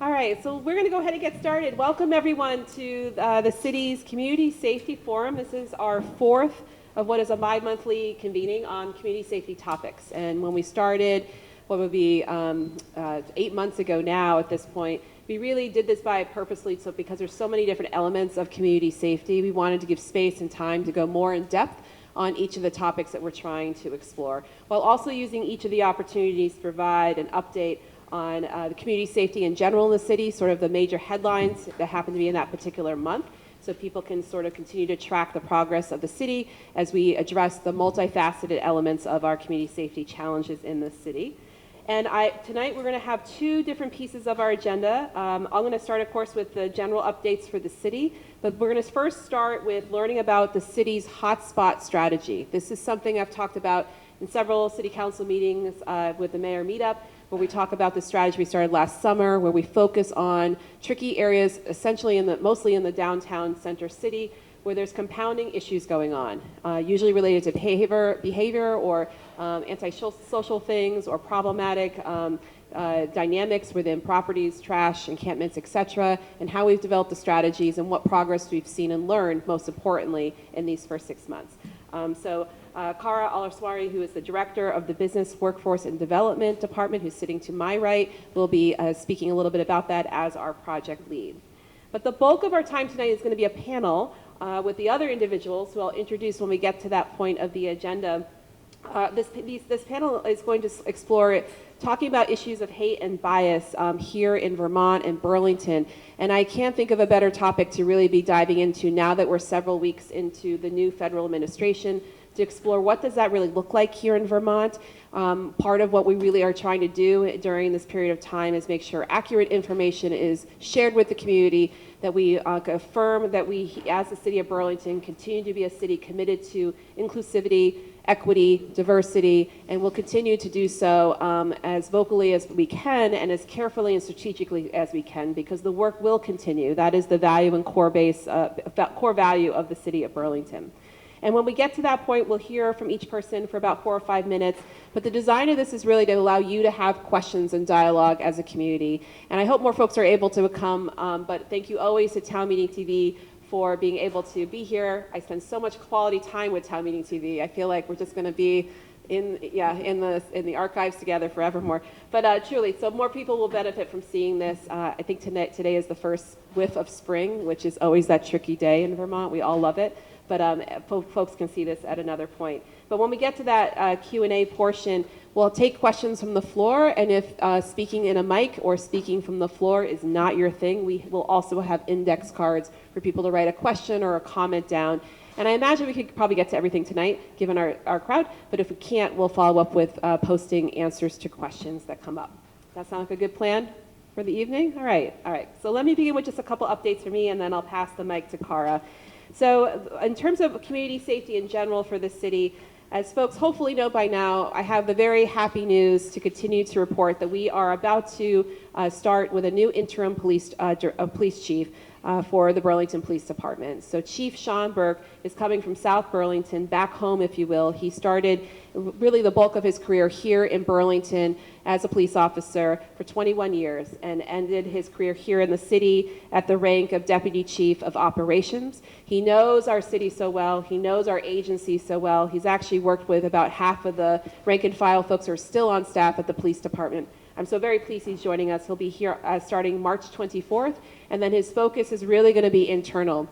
All right, so we're going to go ahead and get started. Welcome everyone to the city's Community Safety Forum. This is our fourth of what is a bi-monthly convening on community safety topics. And when we started, what would be 8 months ago now at this point, we really did this purposely, so because there's so many different elements of community safety, we wanted to give space and time to go more in depth on each of the topics that we're trying to explore, while also using each of the opportunities to provide an update on the community safety in general in the city, sort of the major headlines that happen to be in that particular month, so people can sort of continue to track the progress of the city as we address the multifaceted elements of our community safety challenges in the city. And tonight we're going to have two different pieces of our agenda. I'm going to start, of course, with the general updates for the city, but we're going to first start with learning about the city's hotspot strategy. This is something I've talked about in several city council meetings with the mayor meetup, where we talk about the strategy we started last summer, where we focus on tricky areas, essentially mostly in the downtown center city, where there's compounding issues going on, usually related to behavior or antisocial things or problematic dynamics within properties, trash, encampments, etc., and how we've developed the strategies and what progress we've seen and learned, most importantly, in these first 6 months. Kara Alarswari, who is the director of the Business, Workforce, and Development Department, who's sitting to my right, will be speaking a little bit about that as our project lead. But the bulk of our time tonight is going to be a panel with the other individuals who I'll introduce when we get to that point of the agenda. This panel is going to explore talking about issues of hate and bias here in Vermont and Burlington. And I can't think of a better topic to really be diving into now that we're several weeks into the new federal administration, to explore what does that really look like here in Vermont. Part of what we really are trying to do during this period of time is make sure accurate information is shared with the community, that we affirm that we, as the city of Burlington, continue to be a city committed to inclusivity, equity, diversity, and will continue to do so as vocally as we can and as carefully and strategically as we can, because the work will continue. That is the value and core value of the city of Burlington. And when we get to that point, we'll hear from each person for about 4 or 5 minutes. But the design of this is really to allow you to have questions and dialogue as a community. And I hope more folks are able to come. But thank you always to Town Meeting TV for being able to be here. I spend so much quality time with Town Meeting TV. I feel like we're just going to be in the archives together forevermore. But truly, so more people will benefit from seeing this. I think today is the first whiff of spring, which is always that tricky day in Vermont. We all love it. But folks can see this at another point. But when we get to that Q&A portion, we'll take questions from the floor, and if speaking in a mic or speaking from the floor is not your thing, we will also have index cards for people to write a question or a comment down. And I imagine we could probably get to everything tonight, given our crowd, but if we can't, we'll follow up with posting answers to questions that come up. Does that sound like a good plan for the evening? All right. So let me begin with just a couple updates for me, and then I'll pass the mic to Kara. So in terms of community safety in general for the city, as folks hopefully know by now, I have the very happy news to continue to report that we are about to start with a new interim police chief for the Burlington Police Department. So Chief Sean Burke is coming from South Burlington, back home, if you will. He started really the bulk of his career here in Burlington as a police officer for 21 years and ended his career here in the city at the rank of Deputy Chief of Operations. He knows our city so well. He knows our agency so well. He's actually worked with about half of the rank and file folks who are still on staff at the police department. I'm so very pleased he's joining us. He'll be here starting March 24th, and then his focus is really going to be internal.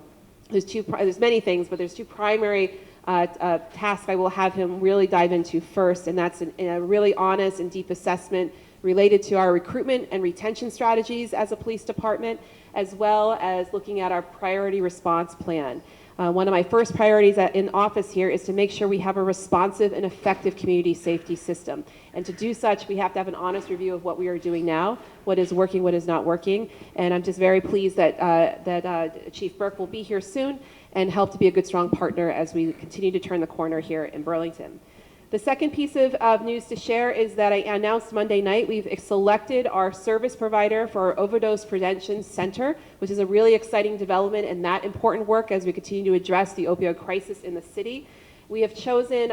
There's many things, but there's two primary tasks I will have him really dive into first, and that's a really honest and deep assessment related to our recruitment and retention strategies as a police department, as well as looking at our priority response plan. One of my first priorities in office here is to make sure we have a responsive and effective community safety system. And to do such, we have to have an honest review of what we are doing now, what is working, what is not working. And I'm just very pleased that Chief Burke will be here soon and help to be a good, strong partner as we continue to turn the corner here in Burlington. The second piece of news to share is that I announced Monday night we've selected our service provider for our Overdose Prevention Center, which is a really exciting development and that important work as we continue to address the opioid crisis in the city. We have chosen,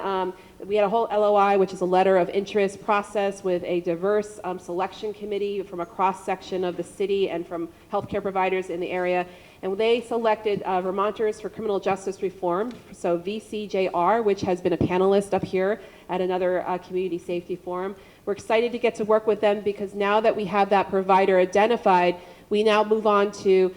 we had a whole LOI, which is a letter of interest process with a diverse selection committee from a cross-section of the city and from healthcare providers in the area. And they selected Vermonters for Criminal Justice Reform, so VCJR, which has been a panelist up here at another community safety forum. We're excited to get to work with them because now that we have that provider identified, we now move on to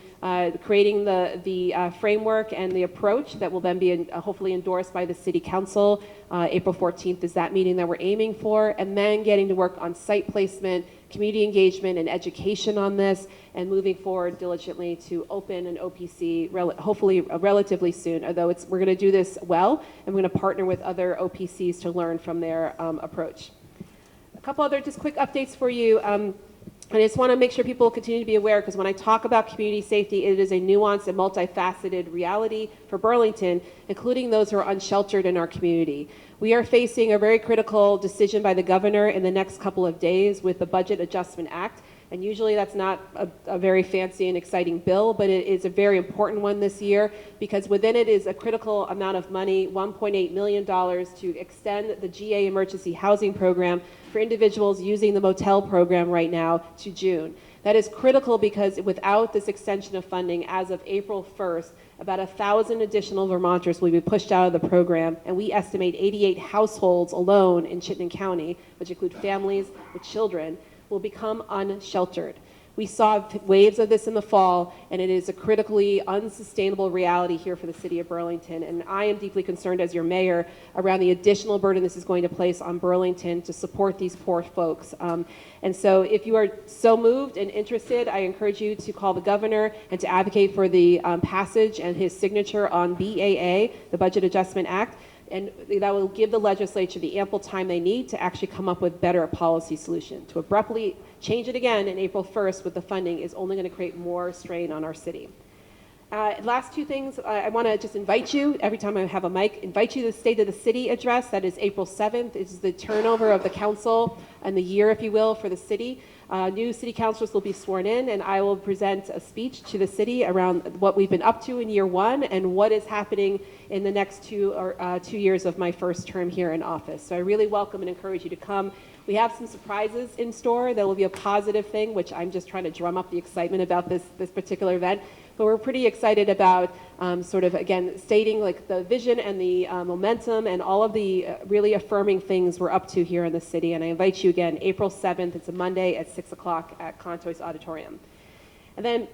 creating the framework and the approach that will then be hopefully endorsed by the City Council. April 14th is that meeting that we're aiming for, and then getting to work on site placement, community engagement, and education on this, and moving forward diligently to open an OPC hopefully relatively soon, although we're going to do this well, and we're going to partner with other OPCs to learn from their approach. A couple other just quick updates for you. I just want to make sure people continue to be aware, because when I talk about community safety, it is a nuanced and multifaceted reality for Burlington, including those who are unsheltered in our community. We are facing a very critical decision by the governor in the next couple of days with the Budget Adjustment Act. And usually that's not a very fancy and exciting bill, but it is a very important one this year because within it is a critical amount of money, $1.8 million, to extend the GA emergency housing program for individuals using the motel program right now to June. That is critical because without this extension of funding, as of April 1st, about 1,000 additional Vermonters will be pushed out of the program, and we estimate 88 households alone in Chittenden County, which include families with children, will become unsheltered. We saw waves of this in the fall, and it is a critically unsustainable reality here for the city of Burlington. And I am deeply concerned as your mayor around the additional burden this is going to place on Burlington to support these poor folks. And so if you are so moved and interested, I encourage you to call the governor and to advocate for the passage and his signature on BAA, the Budget Adjustment Act. And that will give the legislature the ample time they need to actually come up with better policy solution. To abruptly change it again in April 1st with the funding is only going to create more strain on our city. Last two things, I want to just invite you, every time I have a mic, invite you to the State of the City address. That is April 7th. It's the turnover of the council and the year, if you will, for the city. New city councilors will be sworn in, and I will present a speech to the city around what we've been up to in year one and what is happening in the next 2 years of my first term here in office. So I really welcome and encourage you to come. We have some surprises in store that will be a positive thing, which I'm just trying to drum up the excitement about this particular event. But we're pretty excited about sort of, again, stating like the vision and the momentum and all of the really affirming things we're up to here in the city. And I invite you again, April 7th, it's a Monday at 6 o'clock at Contois Auditorium. And then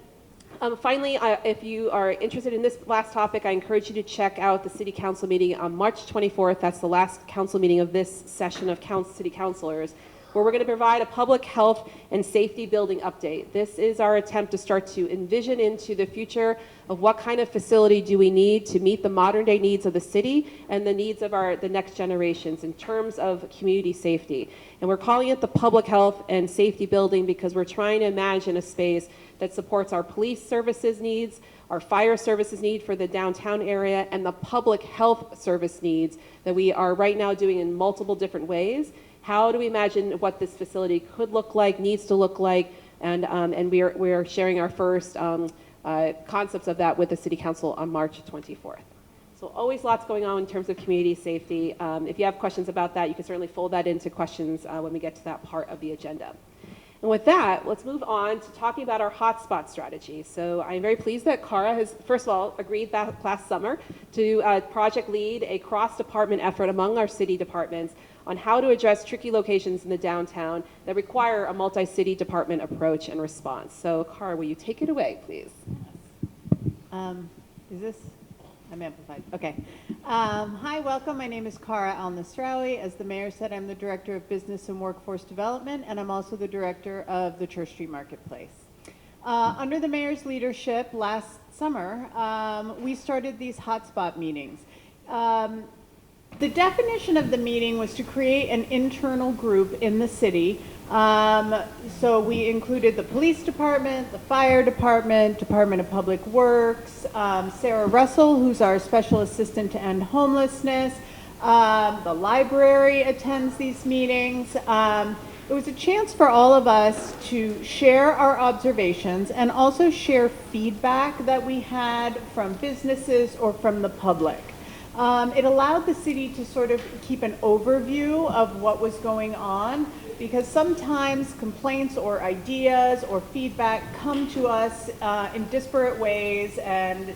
finally, if you are interested in this last topic, I encourage you to check out the City Council meeting on March 24th. That's the last council meeting of this session of City Councilors, where we're going to provide a public health and safety building update. This is our attempt to start to envision into the future of what kind of facility do we need to meet the modern day needs of the city and the needs of the next generations in terms of community safety. And we're calling it the public health and safety building because we're trying to imagine a space that supports our police services needs, our fire services need for the downtown area, and the public health service needs that we are right now doing in multiple different ways. How do we imagine what this facility could look like, needs to look like, and we are sharing our first concepts of that with the City Council on March 24th. So always lots going on in terms of community safety. If you have questions about that, you can certainly fold that into questions when we get to that part of the agenda. And with that, let's move on to talking about our hotspot strategy. So I'm very pleased that Cara has, first of all, agreed that last summer to project lead a cross-department effort among our city departments on how to address tricky locations in the downtown that require a multi-city department approach and response. So Cara, will you take it away, please? Is this? I'm amplified. Okay. Hi, welcome. My name is Cara Al-Nasraoui. As the mayor said, I'm the Director of Business and Workforce Development, and I'm also the Director of the Church Street Marketplace. Under the mayor's leadership last summer, we started these hotspot meetings. The definition of the meeting was to create an internal group in the city. So we included the police department, the fire department, Department of Public Works, Sarah Russell, who's our special assistant to end homelessness. The library attends these meetings. It was a chance for all of us to share our observations and also share feedback that we had from businesses or from the public. It allowed the city to sort of keep an overview of what was going on, because sometimes complaints or ideas or feedback come to us in disparate ways, and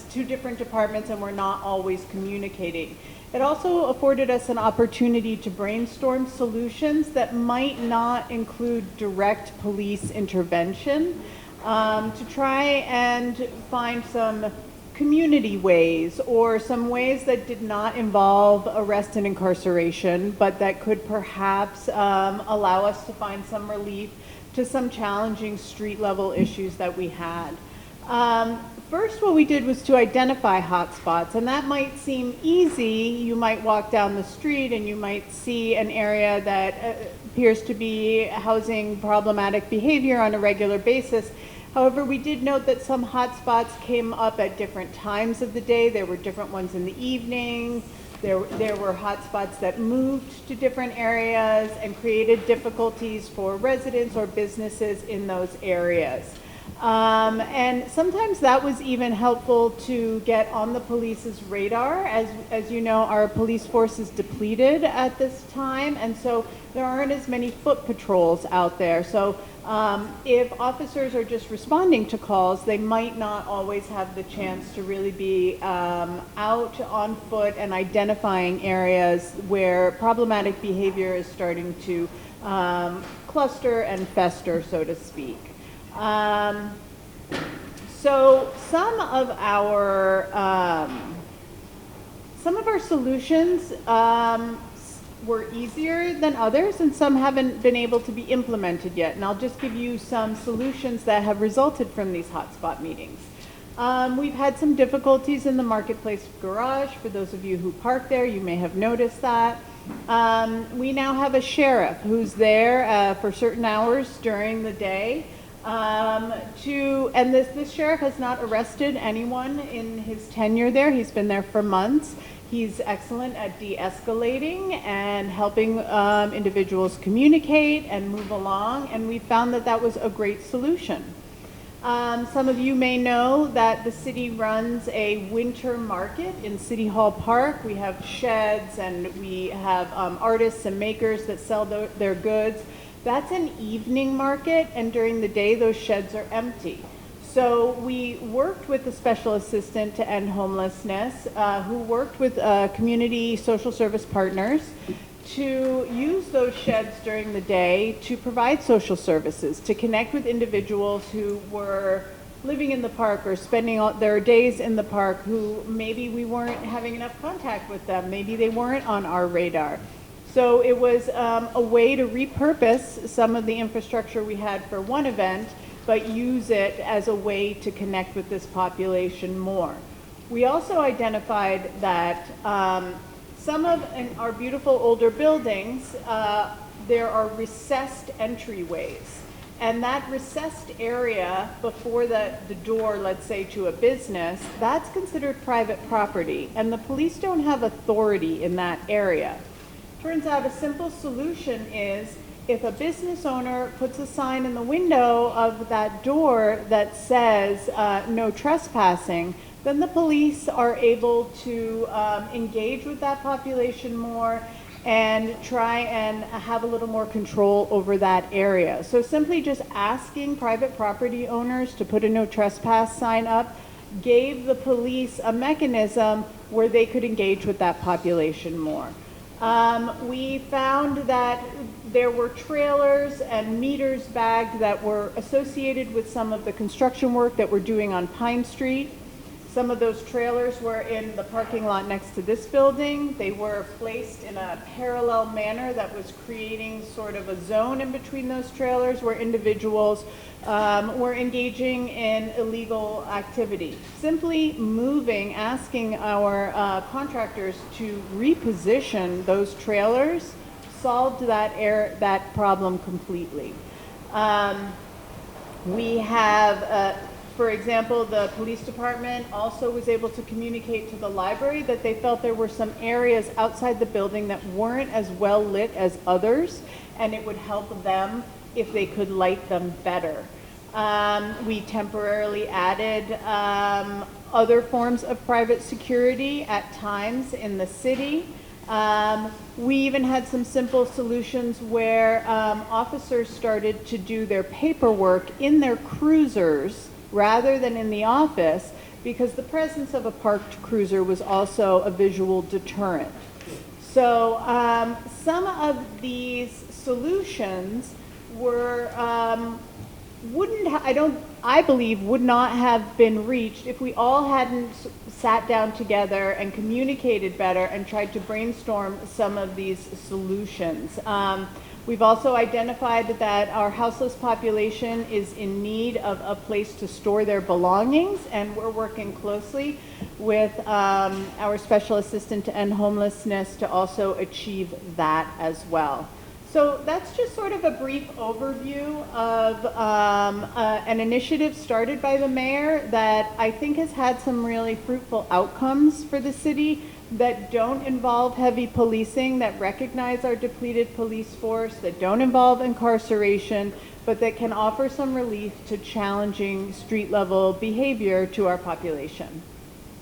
two different departments, and we're not always communicating. It also afforded us an opportunity to brainstorm solutions that might not include direct police intervention, to try and find some community ways or some ways that did not involve arrest and incarceration, but that could perhaps allow us to find some relief to some challenging street level issues that we had. First, what we did was to identify hotspots, and that might seem easy. You might walk down the street and you might see an area that appears to be housing problematic behavior on a regular basis. However, we did note that some hotspots came up at different times of the day. There were different ones in the evening. There were hotspots that moved to different areas and created difficulties for residents or businesses in those areas. And sometimes that was even helpful to get on the police's radar. As you know, our police force is depleted at this time, and so there aren't as many foot patrols out there. So if officers are just responding to calls, they might not always have the chance to really be out on foot and identifying areas where problematic behavior is starting to cluster and fester, so to speak. So some of our solutions were easier than others, and some haven't been able to be implemented yet. And I'll just give you some solutions that have resulted from these hotspot meetings. We've had some difficulties in the Marketplace Garage. For those of you who park there, you may have noticed that. We now have a sheriff who's there for certain hours during the day. And this sheriff has not arrested anyone in his tenure there. He's been there for months. He's excellent at de-escalating and helping individuals communicate and move along, and we found that that was a great solution. Some of you may know that the city runs a winter market in City Hall Park. We have sheds and we have artists and makers that sell their goods. That's an evening market, and during the day those sheds are empty. So we worked with the special assistant to end homelessness, who worked with community social service partners to use those sheds during the day to provide social services, to connect with individuals who were living in the park or spending all their days in the park, who maybe we weren't having enough contact with them, maybe they weren't on our radar. So it was a way to repurpose some of the infrastructure we had for one event, but use it as a way to connect with this population more. We also identified that some of our beautiful older buildings, there are recessed entryways. And that recessed area before the door, let's say, to a business, that's considered private property, and the police don't have authority in that area. Turns out a simple solution is, if a business owner puts a sign in the window of that door that says no trespassing, then the police are able to engage with that population more and try and have a little more control over that area. So simply just asking private property owners to put a no trespass sign up gave the police a mechanism where they could engage with that population more. We found that there were trailers and meters bagged that were associated with some of the construction work that we're doing on Pine Street. Some of those trailers were in the parking lot next to this building. They were placed in a parallel manner that was creating sort of a zone in between those trailers where individuals were engaging in illegal activity. Simply moving, asking our contractors to reposition those trailers solved that problem completely. We have for example, the police department also was able to communicate to the library that they felt there were some areas outside the building that weren't as well lit as others, and it would help them if they could light them better. We temporarily added other forms of private security at times in the city. We even had some simple solutions where officers started to do their paperwork in their cruisers rather than in the office, because the presence of a parked cruiser was also a visual deterrent. So some of these solutions were I believe would not have been reached if we all hadn't sat down together and communicated better and tried to brainstorm some of these solutions. We've also identified that our houseless population is in need of a place to store their belongings, and we're working closely with our special assistant to end homelessness to also achieve that as well. So that's just sort of a brief overview of an initiative started by the mayor that I think has had some really fruitful outcomes for the city that don't involve heavy policing, that recognize our depleted police force, that don't involve incarceration, but that can offer some relief to challenging street level behavior to our population.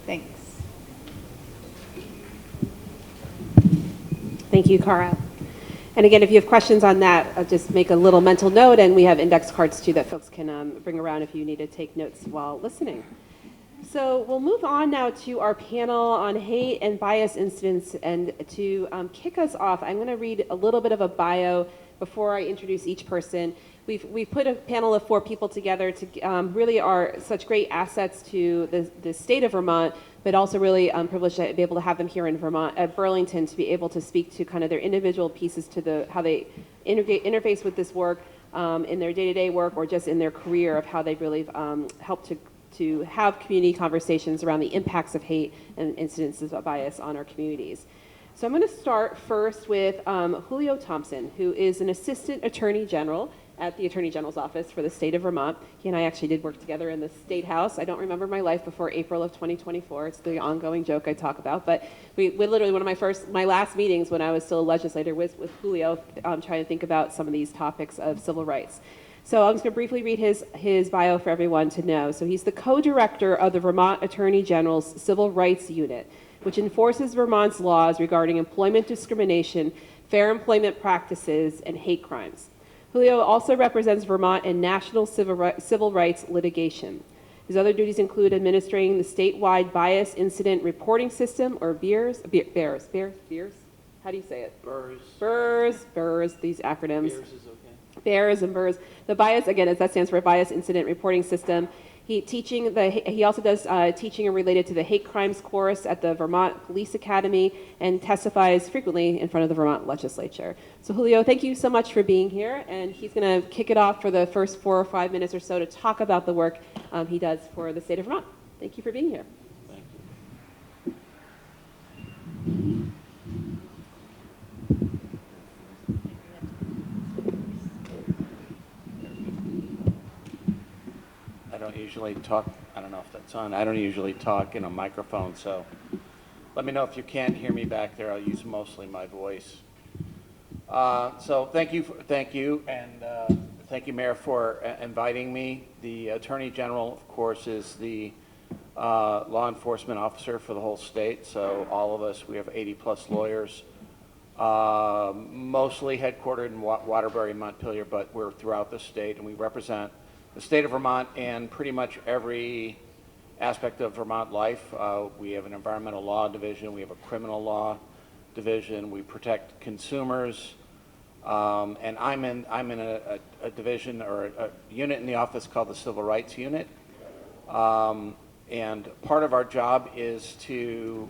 Thanks. Thank you, Cara. And again, if you have questions on that, just make a little mental note, and we have index cards too that folks can bring around if you need to take notes while listening. So we'll move on now to our panel on hate and bias incidents, and to kick us off, I'm going to read a little bit of a bio before I introduce each person. We've put a panel of 4 people together to really are such great assets to the state of Vermont, but also really privileged to be able to have them here in Vermont, at Burlington, to be able to speak to kind of their individual pieces to how they interface with this work in their day-to-day work, or just in their career, of how they really helped to have community conversations around the impacts of hate and incidences of bias on our communities. So I'm going to start first with Julio Thompson, who is an assistant attorney general at the Attorney General's office for the state of Vermont. He and I actually did work together in the State House. I don't remember my life before April of 2024. It's the ongoing joke I talk about. But we literally, one of my last meetings when I was still a legislator was with Julio, trying to think about some of these topics of civil rights. So I'm just going to briefly read his bio for everyone to know. So he's the co-director of the Vermont Attorney General's Civil Rights Unit, which enforces Vermont's laws regarding employment discrimination, fair employment practices, and hate crimes. Julio also represents Vermont in national civil rights litigation. His other duties include administering the statewide Bias Incident Reporting System, or BEARS. BEARS. How do you say it? BEARS, these acronyms. BEARS is okay. BEARS and BERS. The bias, again, that stands for Bias Incident Reporting System. He also does teaching related to the hate crimes course at the Vermont Police Academy, and testifies frequently in front of the Vermont legislature. So Julio, thank you so much for being here, and he's going to kick it off for the first 4 or 5 minutes or so to talk about the work he does for the state of Vermont. Thank you for being here. Thank I don't usually talk, I don't know if that's on, I don't usually talk in a microphone, so let me know if you can't hear me back there. I'll use mostly my voice. So thank you, and thank you, Mayor, for inviting me. The Attorney General, of course, is the law enforcement officer for the whole state, so all of us, we have 80-plus lawyers, mostly headquartered in Waterbury, Montpelier, but we're throughout the state, and we represent the state of Vermont and pretty much every aspect of Vermont life. We have an environmental law division, we have a criminal law division, we protect consumers, and I'm in a division or a unit in the office called the Civil Rights Unit. And part of our job is to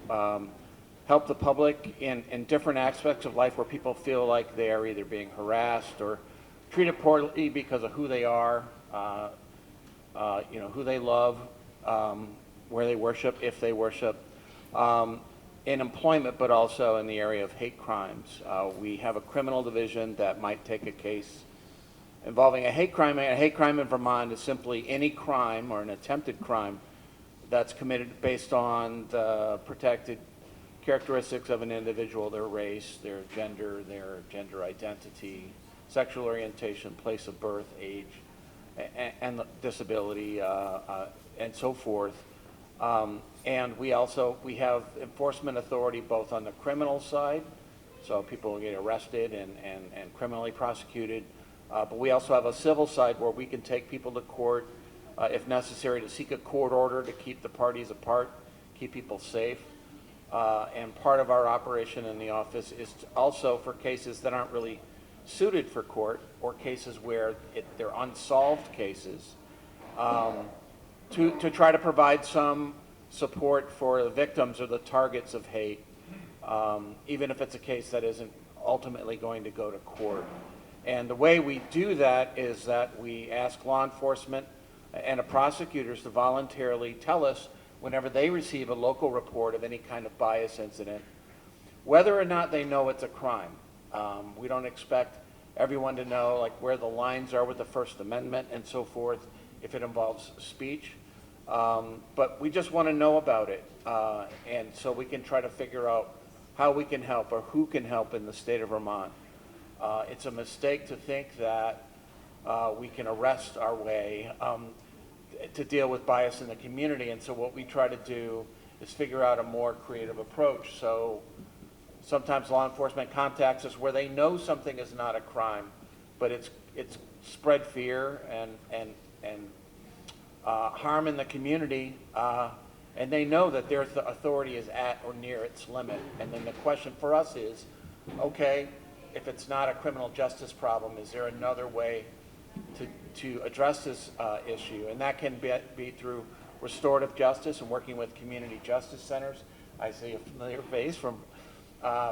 help the public in different aspects of life where people feel like they are either being harassed or treated poorly because of who they are, who they love, where they worship, if they worship, in employment, but also in the area of hate crimes. We have a criminal division that might take a case involving a hate crime. A hate crime in Vermont is simply any crime or an attempted crime that's committed based on the protected characteristics of an individual, their race, their gender identity, sexual orientation, place of birth, age, and disability and so forth. And we have enforcement authority both on the criminal side, so people get arrested and criminally prosecuted. But we also have a civil side where we can take people to court if necessary to seek a court order to keep the parties apart, keep people safe. And part of our operation in the office is also for cases that aren't really suited for court or cases where they're unsolved cases, to try to provide some support for the victims or the targets of hate, even if it's a case that isn't ultimately going to go to court. And the way we do that is that we ask law enforcement and the prosecutors to voluntarily tell us whenever they receive a local report of any kind of bias incident, whether or not they know it's a crime. We don't expect everyone to know like where the lines are with the First Amendment and so forth if it involves speech. But we just want to know about it, and so we can try to figure out how we can help or who can help in the state of Vermont. It's a mistake to think that we can arrest our way to deal with bias in the community, and so what we try to do is figure out a more creative approach. So sometimes law enforcement contacts us where they know something is not a crime, but it's spread fear and harm in the community, and they know that their authority is at or near its limit. And then the question for us is, okay, if it's not a criminal justice problem, is there another way to address this issue? And that can be through restorative justice and working with community justice centers. I see a familiar face from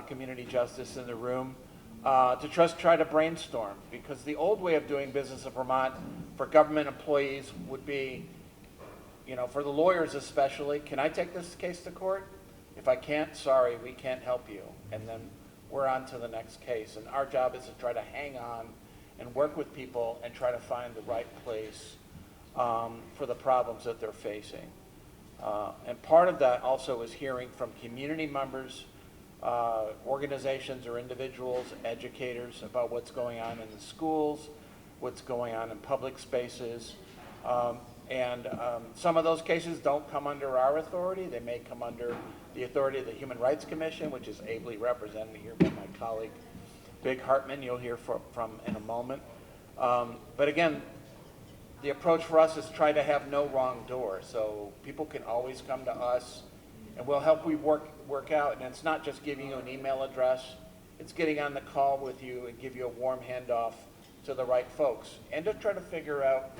community justice in the room, to just try to brainstorm, because the old way of doing business in Vermont for government employees would be, for the lawyers especially, can I take this case to court? If I can't, sorry, we can't help you. And then we're on to the next case. And our job is to try to hang on and work with people and try to find the right place for the problems that they're facing. And part of that also is hearing from community members, organizations or individuals, educators about what's going on in the schools, what's going on in public spaces. Some of those cases don't come under our authority. They may come under the authority of the Human Rights Commission, which is ably represented here by my colleague, Big Hartman, you'll hear from in a moment. But again, the approach for us is try to have no wrong door. So people can always come to us, and we'll help we work out. And it's not just giving you an email address. It's getting on the call with you and give you a warm handoff to the right folks. And to try to figure out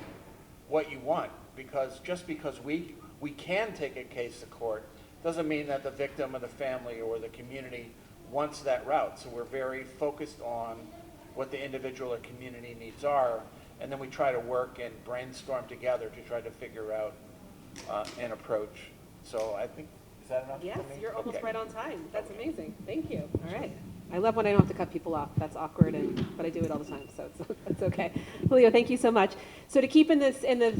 what you want. Because just because we can take a case to court doesn't mean that the victim or the family or the community wants that route. So we're very focused on what the individual or community needs are, and then we try to work and brainstorm together to try to figure out an approach. So I think, is that enough Yes, for me? you're almost Okay. right on time. That's amazing. Thank you. All right. I love when I don't have to cut people off. That's awkward, but I do it all the time, so it's okay. Julio, thank you so much. So to keep in the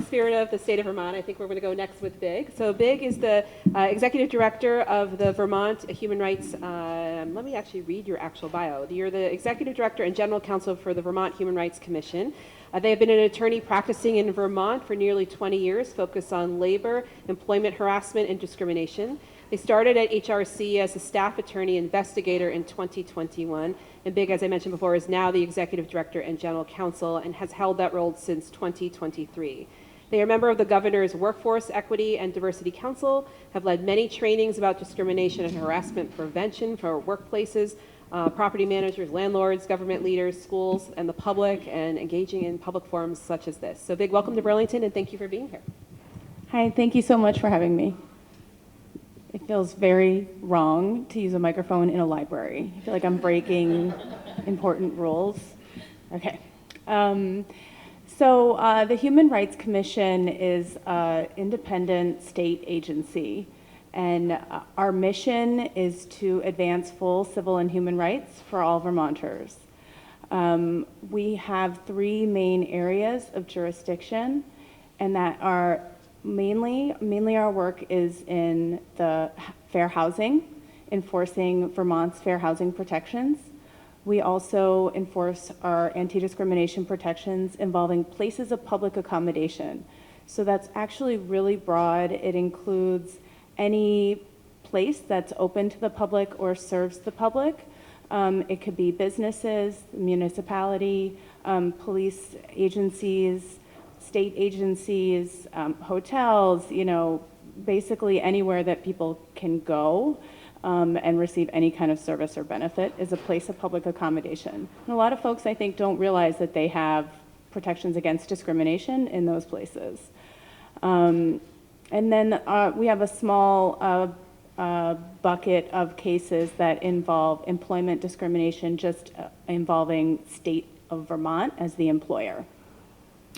spirit of the state of Vermont, I think we're going to go next with Big. So Big is the executive director of the Vermont Human Rights. Let me actually read your actual bio. You're the executive director and general counsel for the Vermont Human Rights Commission. They have been an attorney practicing in Vermont for nearly 20 years, focused on labor, employment harassment, and discrimination. They started at HRC as a staff attorney investigator in 2021, and Big, as I mentioned before, is now the executive director and general counsel and has held that role since 2023. They are a member of the Governor's Workforce Equity and Diversity Council, have led many trainings about discrimination and harassment prevention for workplaces, property managers, landlords, government leaders, schools, and the public, and engaging in public forums such as this. So Big, welcome to Burlington, and thank you for being here. Hi, thank you so much for having me. It feels very wrong to use a microphone in a library. I feel like I'm breaking important rules. Okay. So the Human Rights Commission is an independent state agency, and our mission is to advance full civil and human rights for all Vermonters. We have three main areas of jurisdiction, and that are mainly our work is in the fair housing, enforcing Vermont's fair housing protections. We also enforce our anti-discrimination protections involving places of public accommodation. So that's actually really broad. It includes any place that's open to the public or serves the public. It could be businesses, municipality, police agencies, state agencies, hotels, you know, basically anywhere that people can go and receive any kind of service or benefit is a place of public accommodation. And a lot of folks, I think, don't realize that they have protections against discrimination in those places. And then we have a small bucket of cases that involve employment discrimination, just involving state of Vermont as the employer.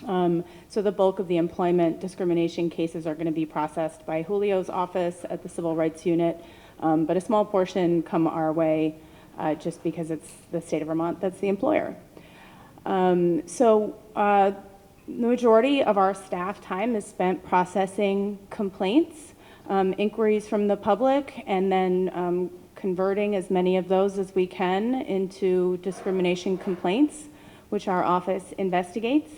So the bulk of the employment discrimination cases are going to be processed by Julio's office at the Civil Rights Unit, but a small portion come our way just because it's the state of Vermont that's the employer. The majority of our staff time is spent processing complaints, inquiries from the public, and then converting as many of those as we can into discrimination complaints, which our office investigates.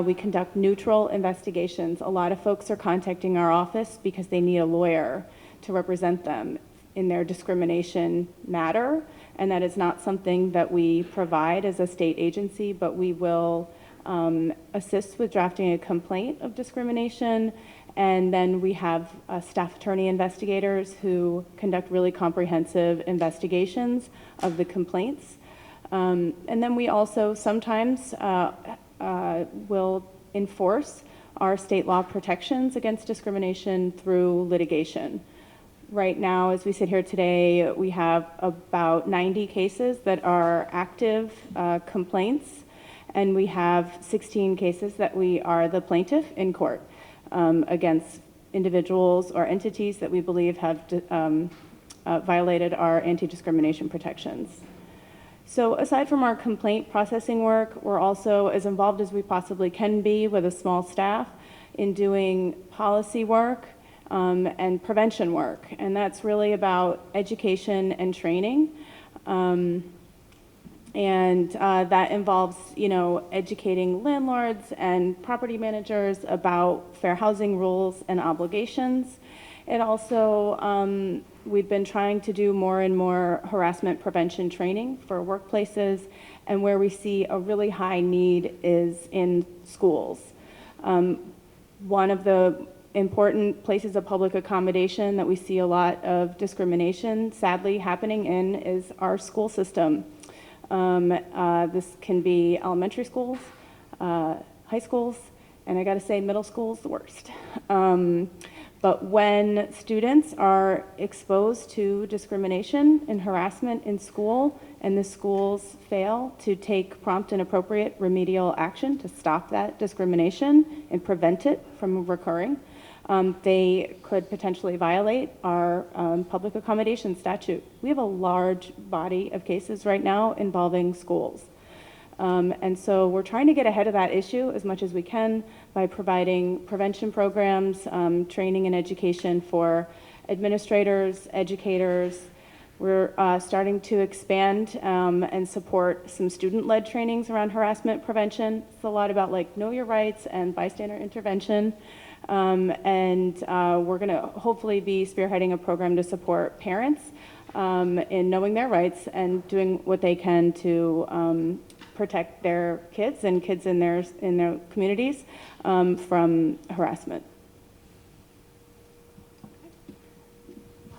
We conduct neutral investigations. A lot of folks are contacting our office because they need a lawyer to represent them in their discrimination matter, and that is not something that we provide as a state agency, but we will assist with drafting a complaint of discrimination, and then we have staff attorney investigators who conduct really comprehensive investigations of the complaints. And then we also sometimes will enforce our state law protections against discrimination through litigation. Right now, as we sit here today, we have about 90 cases that are active complaints, and we have 16 cases that we are the plaintiff in court against individuals or entities that we believe have violated our anti-discrimination protections. So aside from our complaint processing work, we're also as involved as we possibly can be with a small staff in doing policy work and prevention work. And that's really about education and training. That involves, you know, educating landlords and property managers about fair housing rules and obligations. It also, we've been trying to do more and more harassment prevention training for workplaces, and where we see a really high need is in schools. One of the important places of public accommodation that we see a lot of discrimination sadly happening in is our school system. This can be elementary schools, high schools, and I gotta say middle school's the worst. But when students are exposed to discrimination and harassment in school, and the schools fail to take prompt and appropriate remedial action to stop that discrimination and prevent it from recurring, they could potentially violate our public accommodation statute. We have a large body of cases right now involving schools. And so we're trying to get ahead of that issue as much as we can by providing prevention programs, training and education for administrators, educators. We're starting to expand and support some student-led trainings around harassment prevention. It's a lot about like know your rights and bystander intervention. We're gonna hopefully be spearheading a program to support parents in knowing their rights and doing what they can to protect their kids and kids in their communities from harassment.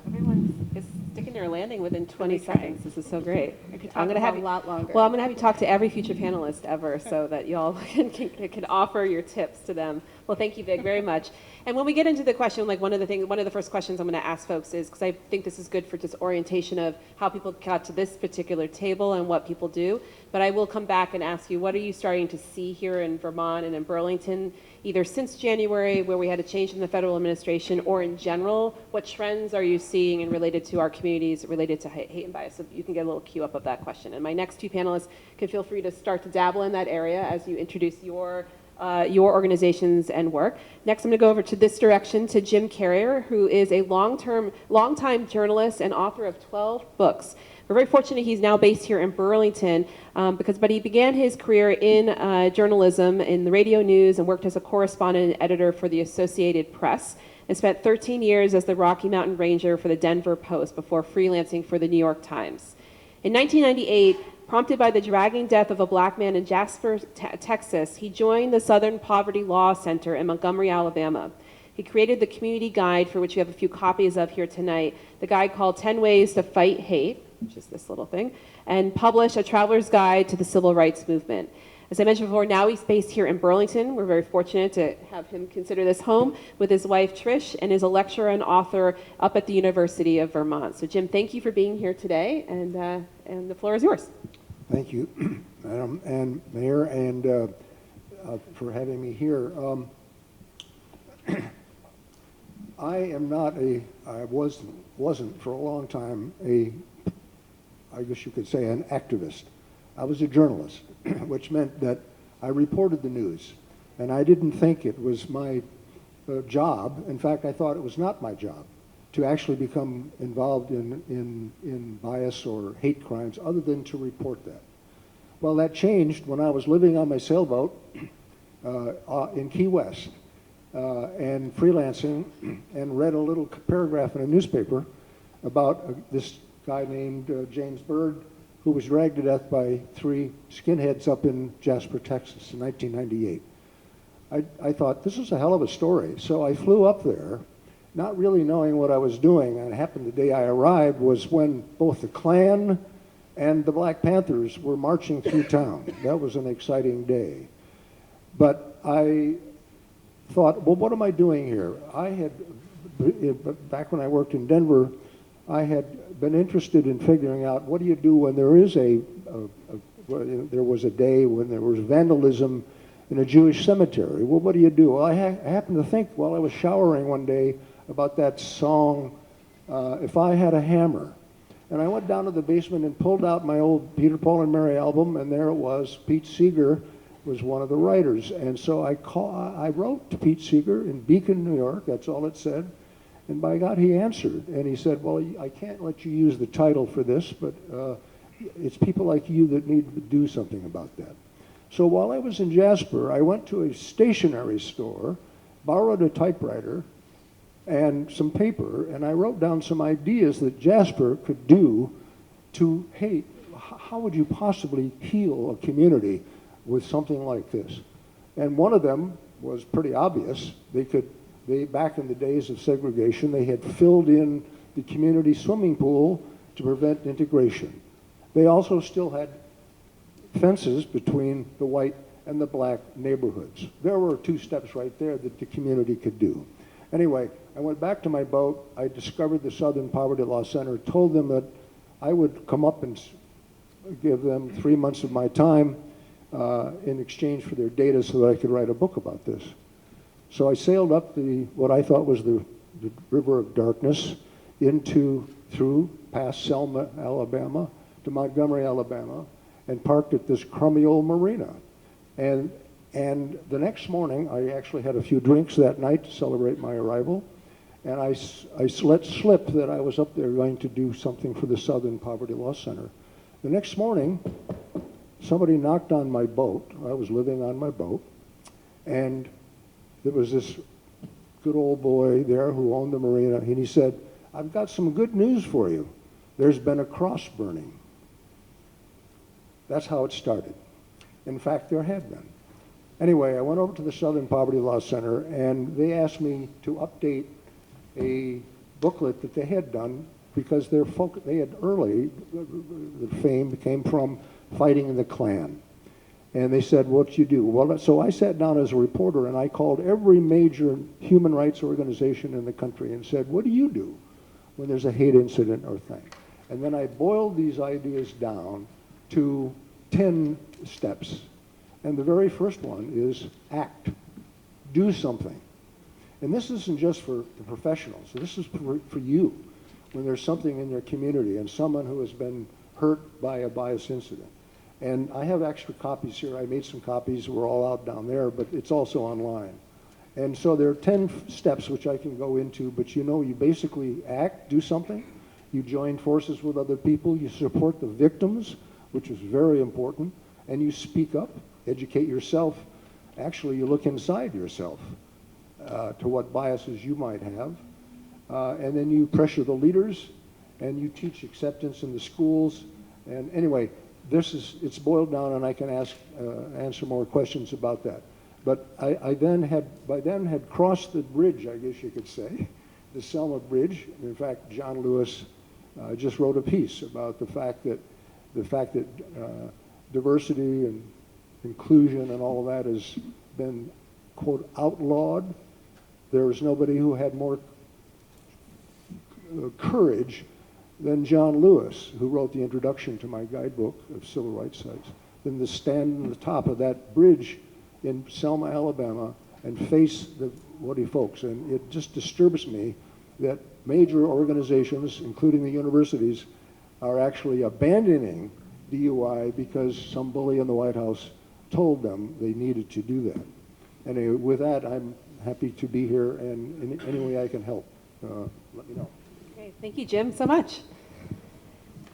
Everyone is sticking their landing within 20 seconds. This is so great. I'm going to have a lot longer. Well, I'm going to have you talk to every future panelist ever so that y'all can offer your tips to them. Well, thank you, Vig, very much. And when we get into the question, like one of the first questions I'm going to ask folks is, because I think this is good for just orientation of how people got to this particular table and what people do. But I will come back and ask you, what are you starting to see here in Vermont and in Burlington, either since January, where we had a change in the federal administration, or in general, what trends are you seeing and related to our communities, related to hate and bias? So you can get a little cue up of that question. And my next two panelists can feel free to start to dabble in that area as you introduce your organizations and work. Next, I'm going to go over to this direction to Jim Carrier, who is a longtime journalist and author of 12 books. We're very fortunate he's now based here in Burlington but he began his career in journalism in the radio news and worked as a correspondent and editor for the Associated Press and spent 13 years as the Rocky Mountain Ranger for the Denver Post before freelancing for the New York Times. In 1998, prompted by the dragging death of a black man in Jasper, Texas, he joined the Southern Poverty Law Center in Montgomery, Alabama. He created the community guide, for which we have a few copies of here tonight, the guide called 10 Ways to Fight Hate, which is this little thing, and published a traveler's guide to the civil rights movement. As I mentioned before, now he's based here in Burlington. We're very fortunate to have him consider this home with his wife, Trish, and is a lecturer and author up at the University of Vermont. So Jim, thank you for being here today, and the floor is yours. Thank you, Madam and Mayor, and for having me here. I wasn't for a long time I guess you could say an activist. I was a journalist, which meant that I reported the news, and I didn't think it was my job. In fact, I thought it was not my job to actually become involved in bias or hate crimes other than to report that. Well, that changed when I was living on my sailboat in Key West and freelancing and read a little paragraph in a newspaper about this guy named James Byrd, who was dragged to death by 3 skinheads up in Jasper, Texas in 1998. I thought, this is a hell of a story. So I flew up there, not really knowing what I was doing. And it happened the day I arrived was when both the Klan and the Black Panthers were marching through town. That was an exciting day. But I thought, well, what am I doing here? I had, back when I worked in Denver, I had been interested in figuring out what do you do when there is there was a day when there was vandalism in a Jewish cemetery. Well, what do you do? Well, I happened to think while I was showering one day about that song, If I Had a Hammer. And I went down to the basement and pulled out my old Peter, Paul, and Mary album, and there it was. Pete Seeger was one of the writers. And so I wrote to Pete Seeger in Beacon, New York. That's all it said. And by God, he answered. And he said, well, I can't let you use the title for this, but it's people like you that need to do something about that. So while I was in Jasper, I went to a stationery store, borrowed a typewriter and some paper, and I wrote down some ideas that Jasper could do to, hey, how would you possibly heal a community with something like this? And one of them was pretty obvious. Back in the days of segregation, they had filled in the community swimming pool to prevent integration. They also still had fences between the white and the black neighborhoods. There were 2 steps right there that the community could do. Anyway, I went back to my boat. I discovered the Southern Poverty Law Center, told them that I would come up and give them 3 months of my time in exchange for their data so that I could write a book about this. So I sailed up what I thought was the River of Darkness through past Selma, Alabama, to Montgomery, Alabama, and parked at this crummy old marina. And the next morning, I actually had a few drinks that night to celebrate my arrival, and I let slip that I was up there going to do something for the Southern Poverty Law Center. The next morning, somebody knocked on my boat. I was living on my boat, and there was this good old boy there who owned the marina, and he said, I've got some good news for you. There's been a cross burning. That's how it started. In fact, there had been. Anyway, I went over to the Southern Poverty Law Center, and they asked me to update a booklet that they had done because the fame came from fighting in the Klan. And they said, what you do? Well, so I sat down as a reporter, and I called every major human rights organization in the country and said, what do you do when there's a hate incident or thing? And then I boiled these ideas down to 10 steps. And the very first one is act. Do something. And this isn't just for the professionals. This is for you when there's something in your community and someone who has been hurt by a bias incident. And I have extra copies here. I made some copies. We're all out down there, but it's also online. And so there are 10 steps which I can go into, but you basically act, do something. You join forces with other people. You support the victims, which is very important. And you speak up, educate yourself. Actually, you look inside yourself to what biases you might have. And then you pressure the leaders, and you teach acceptance in the schools. And anyway, it's boiled down, and I can answer more questions about that. But I then had crossed the bridge, I guess you could say, the Selma Bridge. In fact, John Lewis just wrote a piece about the fact that diversity and inclusion and all of that has been, quote, outlawed. There was nobody who had more courage than John Lewis, who wrote the introduction to my guidebook of civil rights sites, than to stand on the top of that bridge in Selma, Alabama, and face the Woody folks. And it just disturbs me that major organizations, including the universities, are actually abandoning DUI because some bully in the White House told them they needed to do that. Anyway, with that, I'm happy to be here, and in any way I can help, let me know. Okay, thank you, Jim, so much.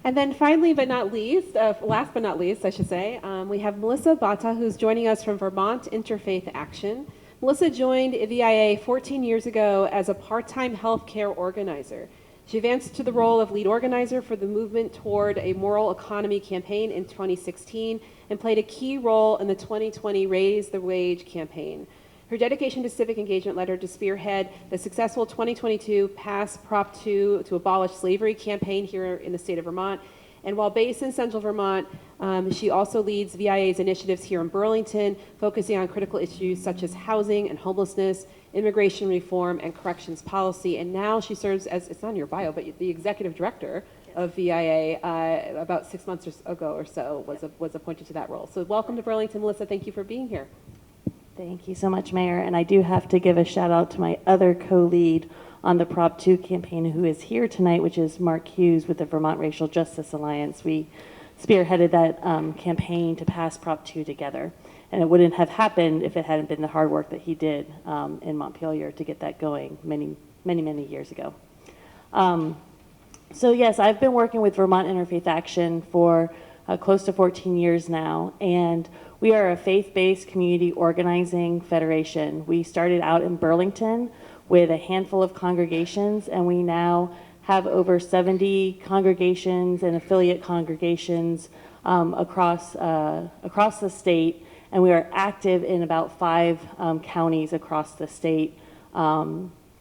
And then finally, but not least, last but not least, I should say, we have Melissa Bata, who's joining us from Vermont Interfaith Action. Melissa joined VIA 14 years ago as a part-time healthcare organizer. She advanced to the role of lead organizer for the movement toward a moral economy campaign in 2016 and played a key role in the 2020 Raise the Wage campaign. Her dedication to civic engagement led her to spearhead the successful 2022 Pass Prop 2 to abolish slavery campaign here in the state of Vermont. And while based in central Vermont, she also leads VIA's initiatives here in Burlington, focusing on critical issues such as housing and homelessness, immigration reform, and corrections policy. And now she serves as, it's not in your bio, but the executive director of VIA. About 6 months ago or so was appointed to that role. So welcome to Burlington, Melissa. Thank you for being here. Thank you so much, Mayor. And I do have to give a shout out to my other co-lead on the Prop 2 campaign who is here tonight, which is Mark Hughes with the Vermont Racial Justice Alliance. We spearheaded that campaign to pass Prop 2 together. And it wouldn't have happened if it hadn't been the hard work that he did in Montpelier to get that going many years ago. So yes, I've been working with Vermont Interfaith Action for close to 14 years now, and we are a faith-based community organizing federation. We started out in Burlington with a handful of congregations, and we now have over 70 congregations and affiliate congregations across the state, and we are active in about 5 counties across the state,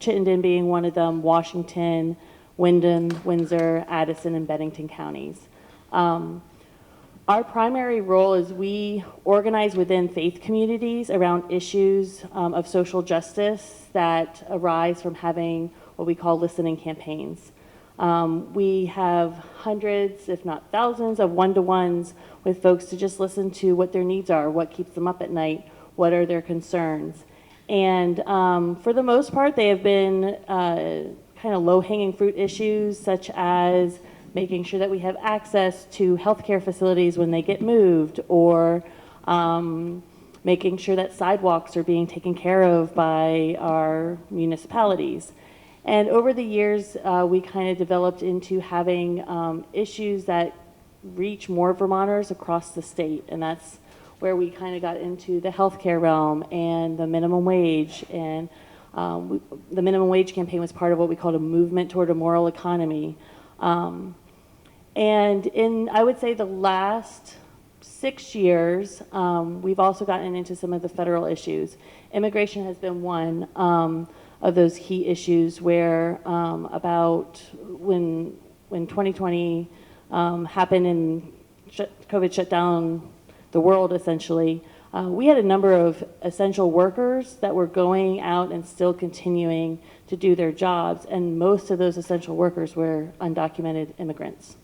Chittenden being one of them, Washington, Windham, Windsor, Addison, and Bennington counties. Our primary role is we organize within faith communities around issues of social justice that arise from having what we call listening campaigns. We have hundreds, if not thousands, of one-to-ones with folks to just listen to what their needs are, what keeps them up at night, what are their concerns. And for the most part, they have been kind of low-hanging fruit issues, such as making sure that we have access to healthcare facilities when they get moved, or making sure that sidewalks are being taken care of by our municipalities. And over the years, we kind of developed into having issues that reach more Vermonters across the state, and that's where we kind of got into the healthcare realm and the minimum wage. And the minimum wage campaign was part of what we called a movement toward a moral economy. And in, I would say, the last 6 years, we've also gotten into some of the federal issues. Immigration has been one of those key issues where about when 2020 happened and COVID shut down the world, essentially, we had a number of essential workers that were going out and still continuing to do their jobs, and most of those essential workers were undocumented immigrants.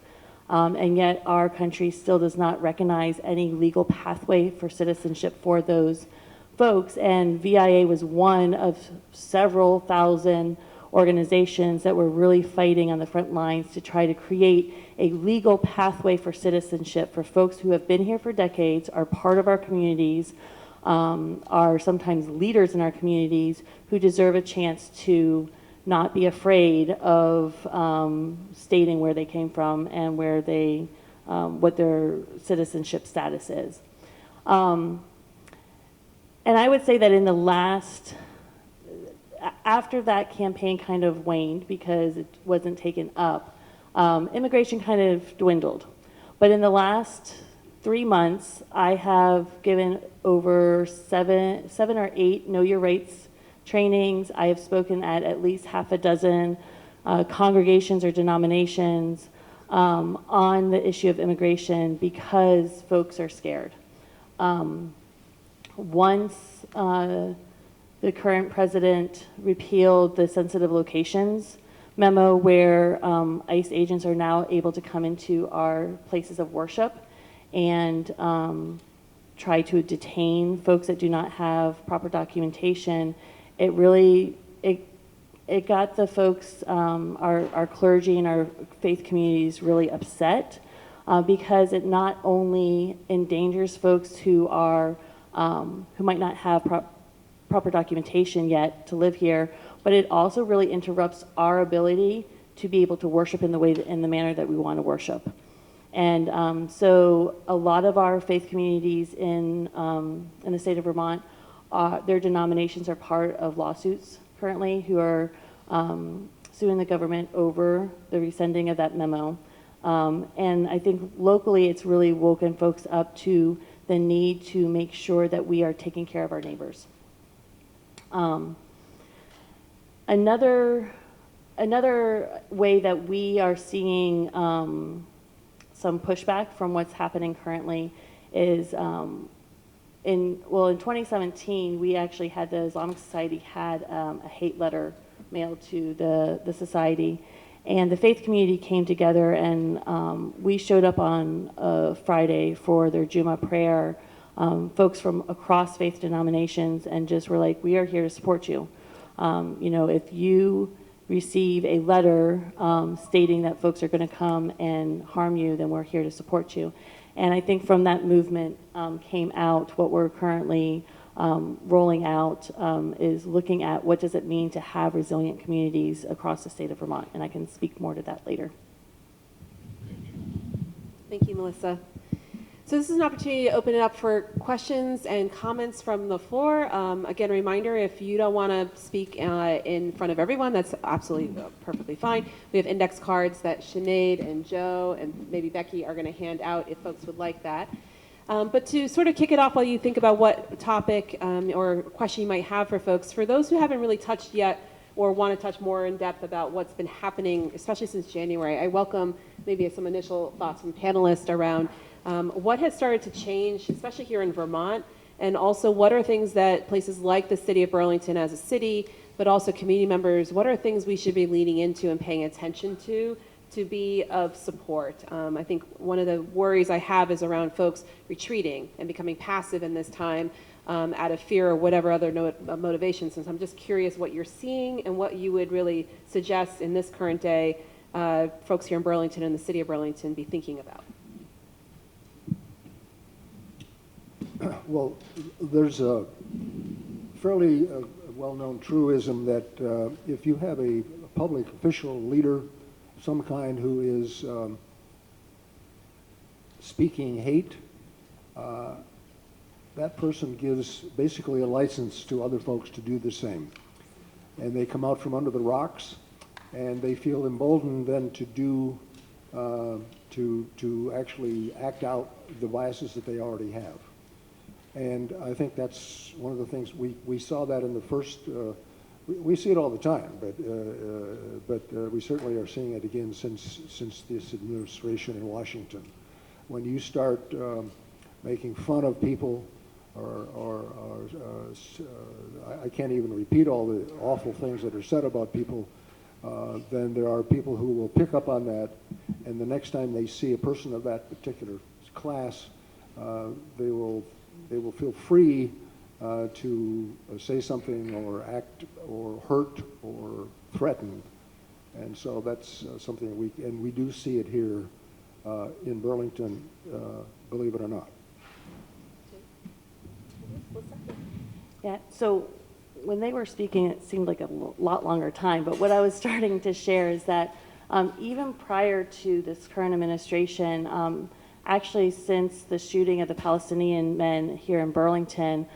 And yet our country still does not recognize any legal pathway for citizenship for those folks, and VIA was one of several thousand organizations that were really fighting on the front lines to try to create a legal pathway for citizenship for folks who have been here for decades, are part of our communities, are sometimes leaders in our communities, who deserve a chance to not be afraid of stating where they came from and where they, what their citizenship status is. And I would say that in the last, after that campaign kind of waned because it wasn't taken up, immigration kind of dwindled. But in the last 3 months, I have given over seven or eight Know Your Rights trainings. I have spoken at least half a dozen congregations or denominations on the issue of immigration because folks are scared. Once the current president repealed the sensitive locations memo where ICE agents are now able to come into our places of worship and try to detain folks that do not have proper documentation, it really, it got the folks, our clergy and our faith communities really upset because it not only endangers folks who are, who might not have proper documentation yet to live here, but it also really interrupts our ability to be able to worship in the way, in the manner that we want to worship. And so a lot of our faith communities in the state of Vermont, their denominations are part of lawsuits currently who are suing the government over the resending of that memo. And I think locally it's really woken folks up to the need to make sure that we are taking care of our neighbors. Another way that we are seeing some pushback from what's happening currently is in 2017 we actually had the Islamic Society had a hate letter mailed to the society, and the faith community came together and we showed up on Friday for their Juma prayer, folks from across faith denominations, and just were like, we are here to support you. You know, if you receive a letter stating that folks are going to come and harm you, then we're here to support you. And I think from that movement came out what we're currently rolling out is looking at what does it mean to have resilient communities across the state of Vermont. And I can speak more to that later. Thank you, Melissa. So this is an opportunity to open it up for questions and comments from the floor. Again, a reminder, if you don't want to speak in front of everyone, that's absolutely perfectly fine. We have index cards that Sinead and Joe and maybe Becky are going to hand out if folks would like that. But to sort of kick it off while you think about what topic or question you might have for folks, for those who haven't really touched yet or want to touch more in depth about what's been happening, especially since January, I welcome maybe some initial thoughts from panelists around what has started to change, especially here in Vermont, and also what are things that places like the city of Burlington as a city, but also community members, what are things we should be leaning into and paying attention to be of support? I think one of the worries I have is around folks retreating and becoming passive in this time out of fear or whatever other motivations. And so I'm just curious what you're seeing and what you would really suggest in this current day folks here in Burlington and the city of Burlington be thinking about. Well, there's a fairly well-known truism that if you have a public official leader of some kind who is speaking hate, that person gives basically a license to other folks to do the same. And they come out from under the rocks, and they feel emboldened then to do, to actually act out the biases that they already have. And I think that's one of the things we saw that in the first. We see it all the time, but we certainly are seeing it again since this administration in Washington. When you start making fun of people, or I can't even repeat all the awful things that are said about people, then there are people who will pick up on that, and the next time they see a person of that particular class, they will feel free to say something or act or hurt or threaten. And so that's something that we do see it here in Burlington, believe it or not. Yeah, so when they were speaking, it seemed like a lot longer time, but what I was starting to share is that even prior to this current administration, actually since the shooting of the Palestinian men here in Burlington,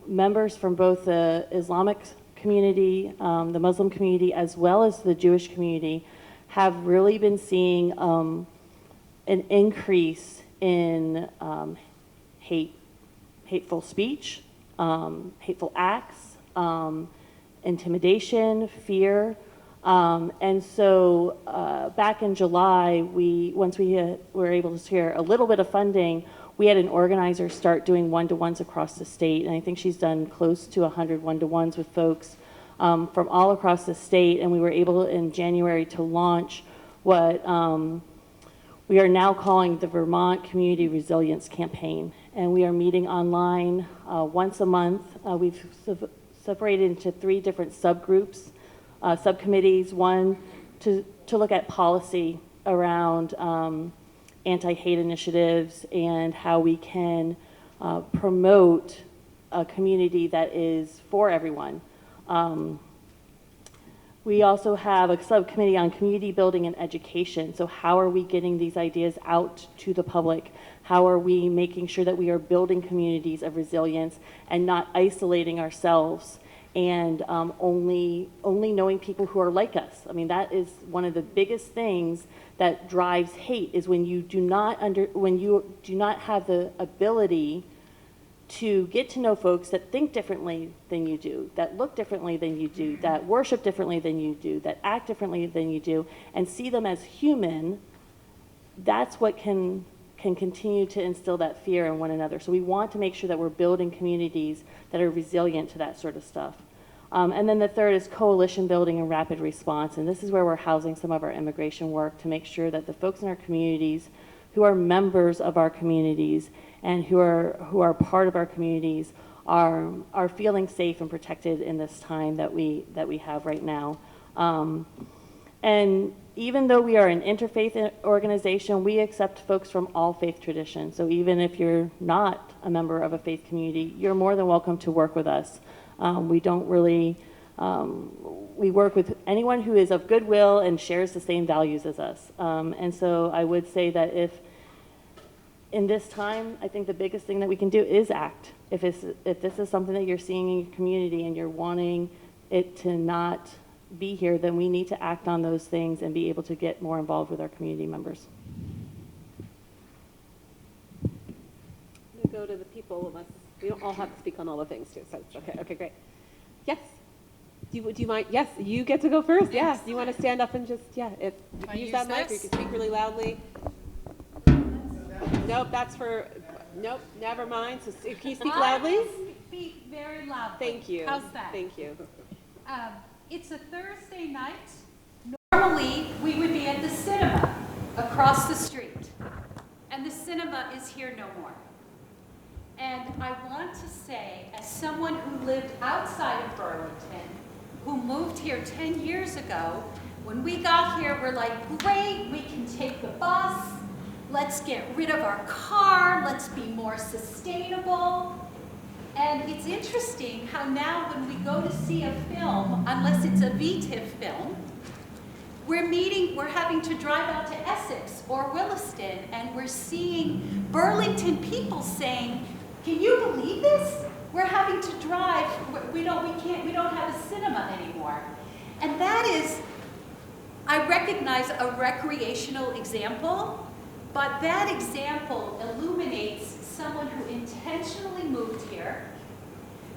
members from both the Islamic community, the Muslim community, as well as the Jewish community have really been seeing an increase in hateful speech, hateful acts, intimidation, fear. And so back in July, once we were able to secure a little bit of funding, we had an organizer start doing one-to-ones across the state. And I think she's done close to 100 one-to-ones with folks from all across the state. And we were able in January to launch what we are now calling the Vermont Community Resilience Campaign. And we are meeting online once a month. We've separated into 3 different subgroups, subcommittees. One to look at policy around anti-hate initiatives and how we can promote a community that is for everyone. We also have a subcommittee on community building and education. So how are we getting these ideas out to the public? How are we making sure that we are building communities of resilience and not isolating ourselves and only knowing people who are like us? I mean, that is one of the biggest things that drives hate, is when you do not have the ability to get to know folks that think differently than you do, that look differently than you do, that worship differently than you do, that act differently than you do, and see them as human. That's what can continue to instill that fear in one another. So we want to make sure that we're building communities that are resilient to that sort of stuff. And then the third is coalition building and rapid response. And this is where we're housing some of our immigration work to make sure that the folks in our communities who are members of our communities and who are part of our communities are feeling safe and protected in this time that we have right now. And even though we are an interfaith organization, we accept folks from all faith traditions. So even if you're not a member of a faith community, you're more than welcome to work with us. We don't really, we work with anyone who is of goodwill and shares the same values as us. And so I would say that if in this time, I think the biggest thing that we can do is act. If this is something that you're seeing in your community and you're wanting it to not be here, then we need to act on those things and be able to get more involved with our community members. We'll go to the people. Unless we don't all have to speak on all the things too. So okay, great. Yes. Do you mind? Yes, you get to go first. Yes. Do you want to stand up and just use that mic, or you can speak really loudly. Nope, that's for. Nope, never mind. So can you speak loudly? I can speak very loudly. Thank you. How's that? Thank you. It's a Thursday night. Normally, we would be at the cinema across the street. And the cinema is here no more. And I want to say, as someone who lived outside of Burlington, who moved here 10 years ago, when we got here, we're like, great, we can take the bus. Let's get rid of our car. Let's be more sustainable. And it's interesting how now when we go to see a film, unless it's a VTIF film, we're having to drive out to Essex or Williston, and we're seeing Burlington people saying, can you believe this? We're having to drive, we don't have a cinema anymore. And that is, I recognize a recreational example, but that example illuminates someone who intentionally moved here,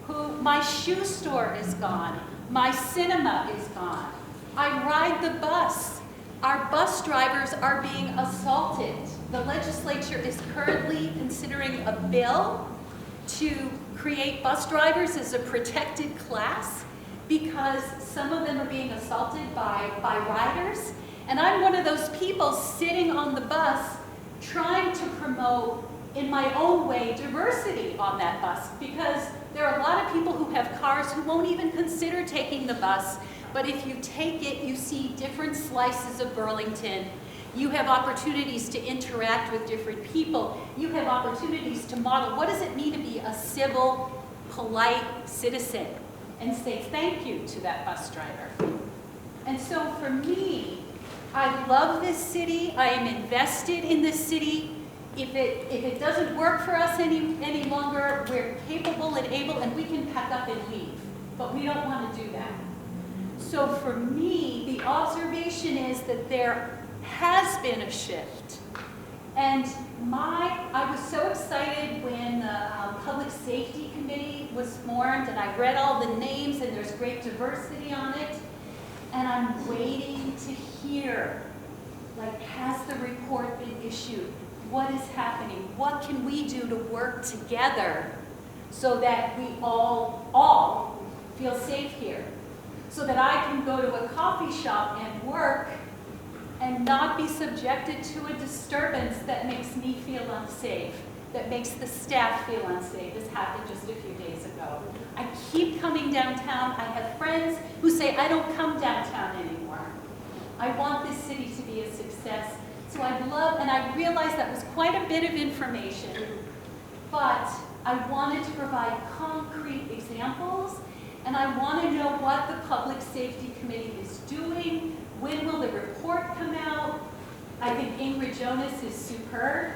who my shoe store is gone, my cinema is gone, I ride the bus, our bus drivers are being assaulted. The legislature is currently considering a bill to create bus drivers as a protected class because some of them are being assaulted by riders. And I'm one of those people sitting on the bus trying to promote, in my own way, diversity on that bus, because there are a lot of people who have cars who won't even consider taking the bus, but if you take it, you see different slices of Burlington. You have opportunities to interact with different people. You have opportunities to model what does it mean to be a civil, polite citizen. and say thank you to that bus driver. And so for me, I love this city. I am invested in this city. If it doesn't work for us any longer, we're capable and able, and we can pack up and leave. But we don't want to do that. So for me, the observation is that there has been a shift. And I was so excited when the Public Safety Committee was formed, and I read all the names, and there's great diversity on it. And I'm waiting to hear, like, has the report been issued? What is happening? What can we do to work together so that we all feel safe here? So that I can go to a coffee shop and work and not be subjected to a disturbance that makes me feel unsafe, that makes the staff feel unsafe. This happened just a few days ago. I keep coming downtown. I have friends who say, I don't come downtown anymore. I want this city to be a success. So and I realized that was quite a bit of information, but I wanted to provide concrete examples, and I want to know what the Public Safety Committee is doing. When will the report come out? I think Ingrid Jonas is superb.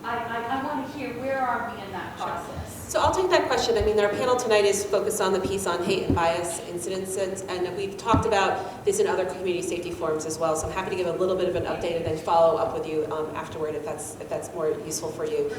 I want to hear, where are we in that process? So I'll take that question. I mean, our panel tonight is focused on the piece on hate and bias incidents, and we've talked about this in other community safety forums as well. So I'm happy to give a little bit of an update and then follow up with you afterward if that's more useful for you.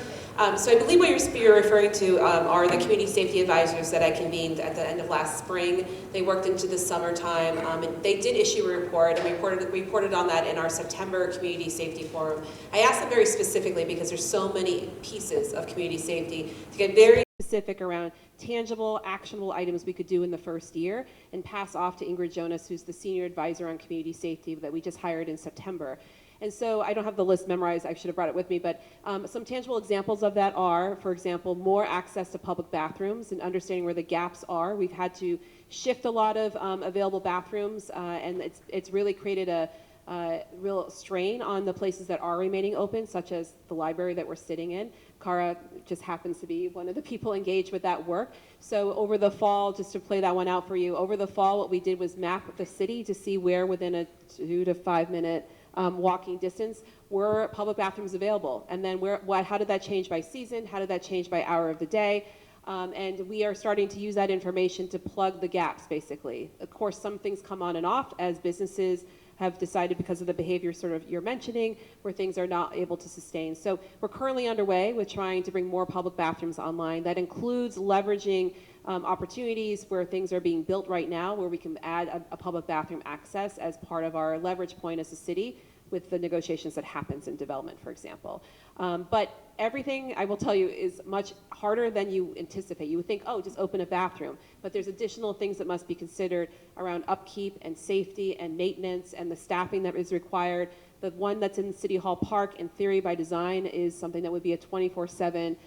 So I believe what you're referring to are the community safety advisors that I convened at the end of last spring. They worked into the summertime, and they did issue a report, and we reported on that in our September community safety forum. I asked them very specifically because there's so many pieces of community safety to get very specific around tangible, actionable items we could do in the first year and pass off to Ingrid Jonas, who's the senior advisor on community safety that we just hired in September. And so I don't have the list memorized, I should have brought it with me, but some tangible examples of that are, for example, more access to public bathrooms and understanding where the gaps are. We've had to shift a lot of available bathrooms, and it's really created a real strain on the places that are remaining open, such as the library that we're sitting in. Cara just happens to be one of the people engaged with that work. So over the fall, just to play that one out for you, over the fall what we did was map the city to see where within a 2 to 5 minute walking distance were public bathrooms available. And then how did that change by season? How did that change by hour of the day? And we are starting to use that information to plug the gaps, basically. Of course, some things come on and off as businesses have decided, because of the behavior sort of you're mentioning, where things are not able to sustain. So we're currently underway with trying to bring more public bathrooms online. That includes leveraging opportunities where things are being built right now, where we can add a public bathroom access as part of our leverage point as a city with the negotiations that happens in development, for example. But everything, I will tell you, is much harder than you anticipate. You would think, oh, just open a bathroom. But there's additional things that must be considered around upkeep and safety and maintenance and the staffing that is required. The one that's in City Hall Park, in theory by design, is something that would be a 24/7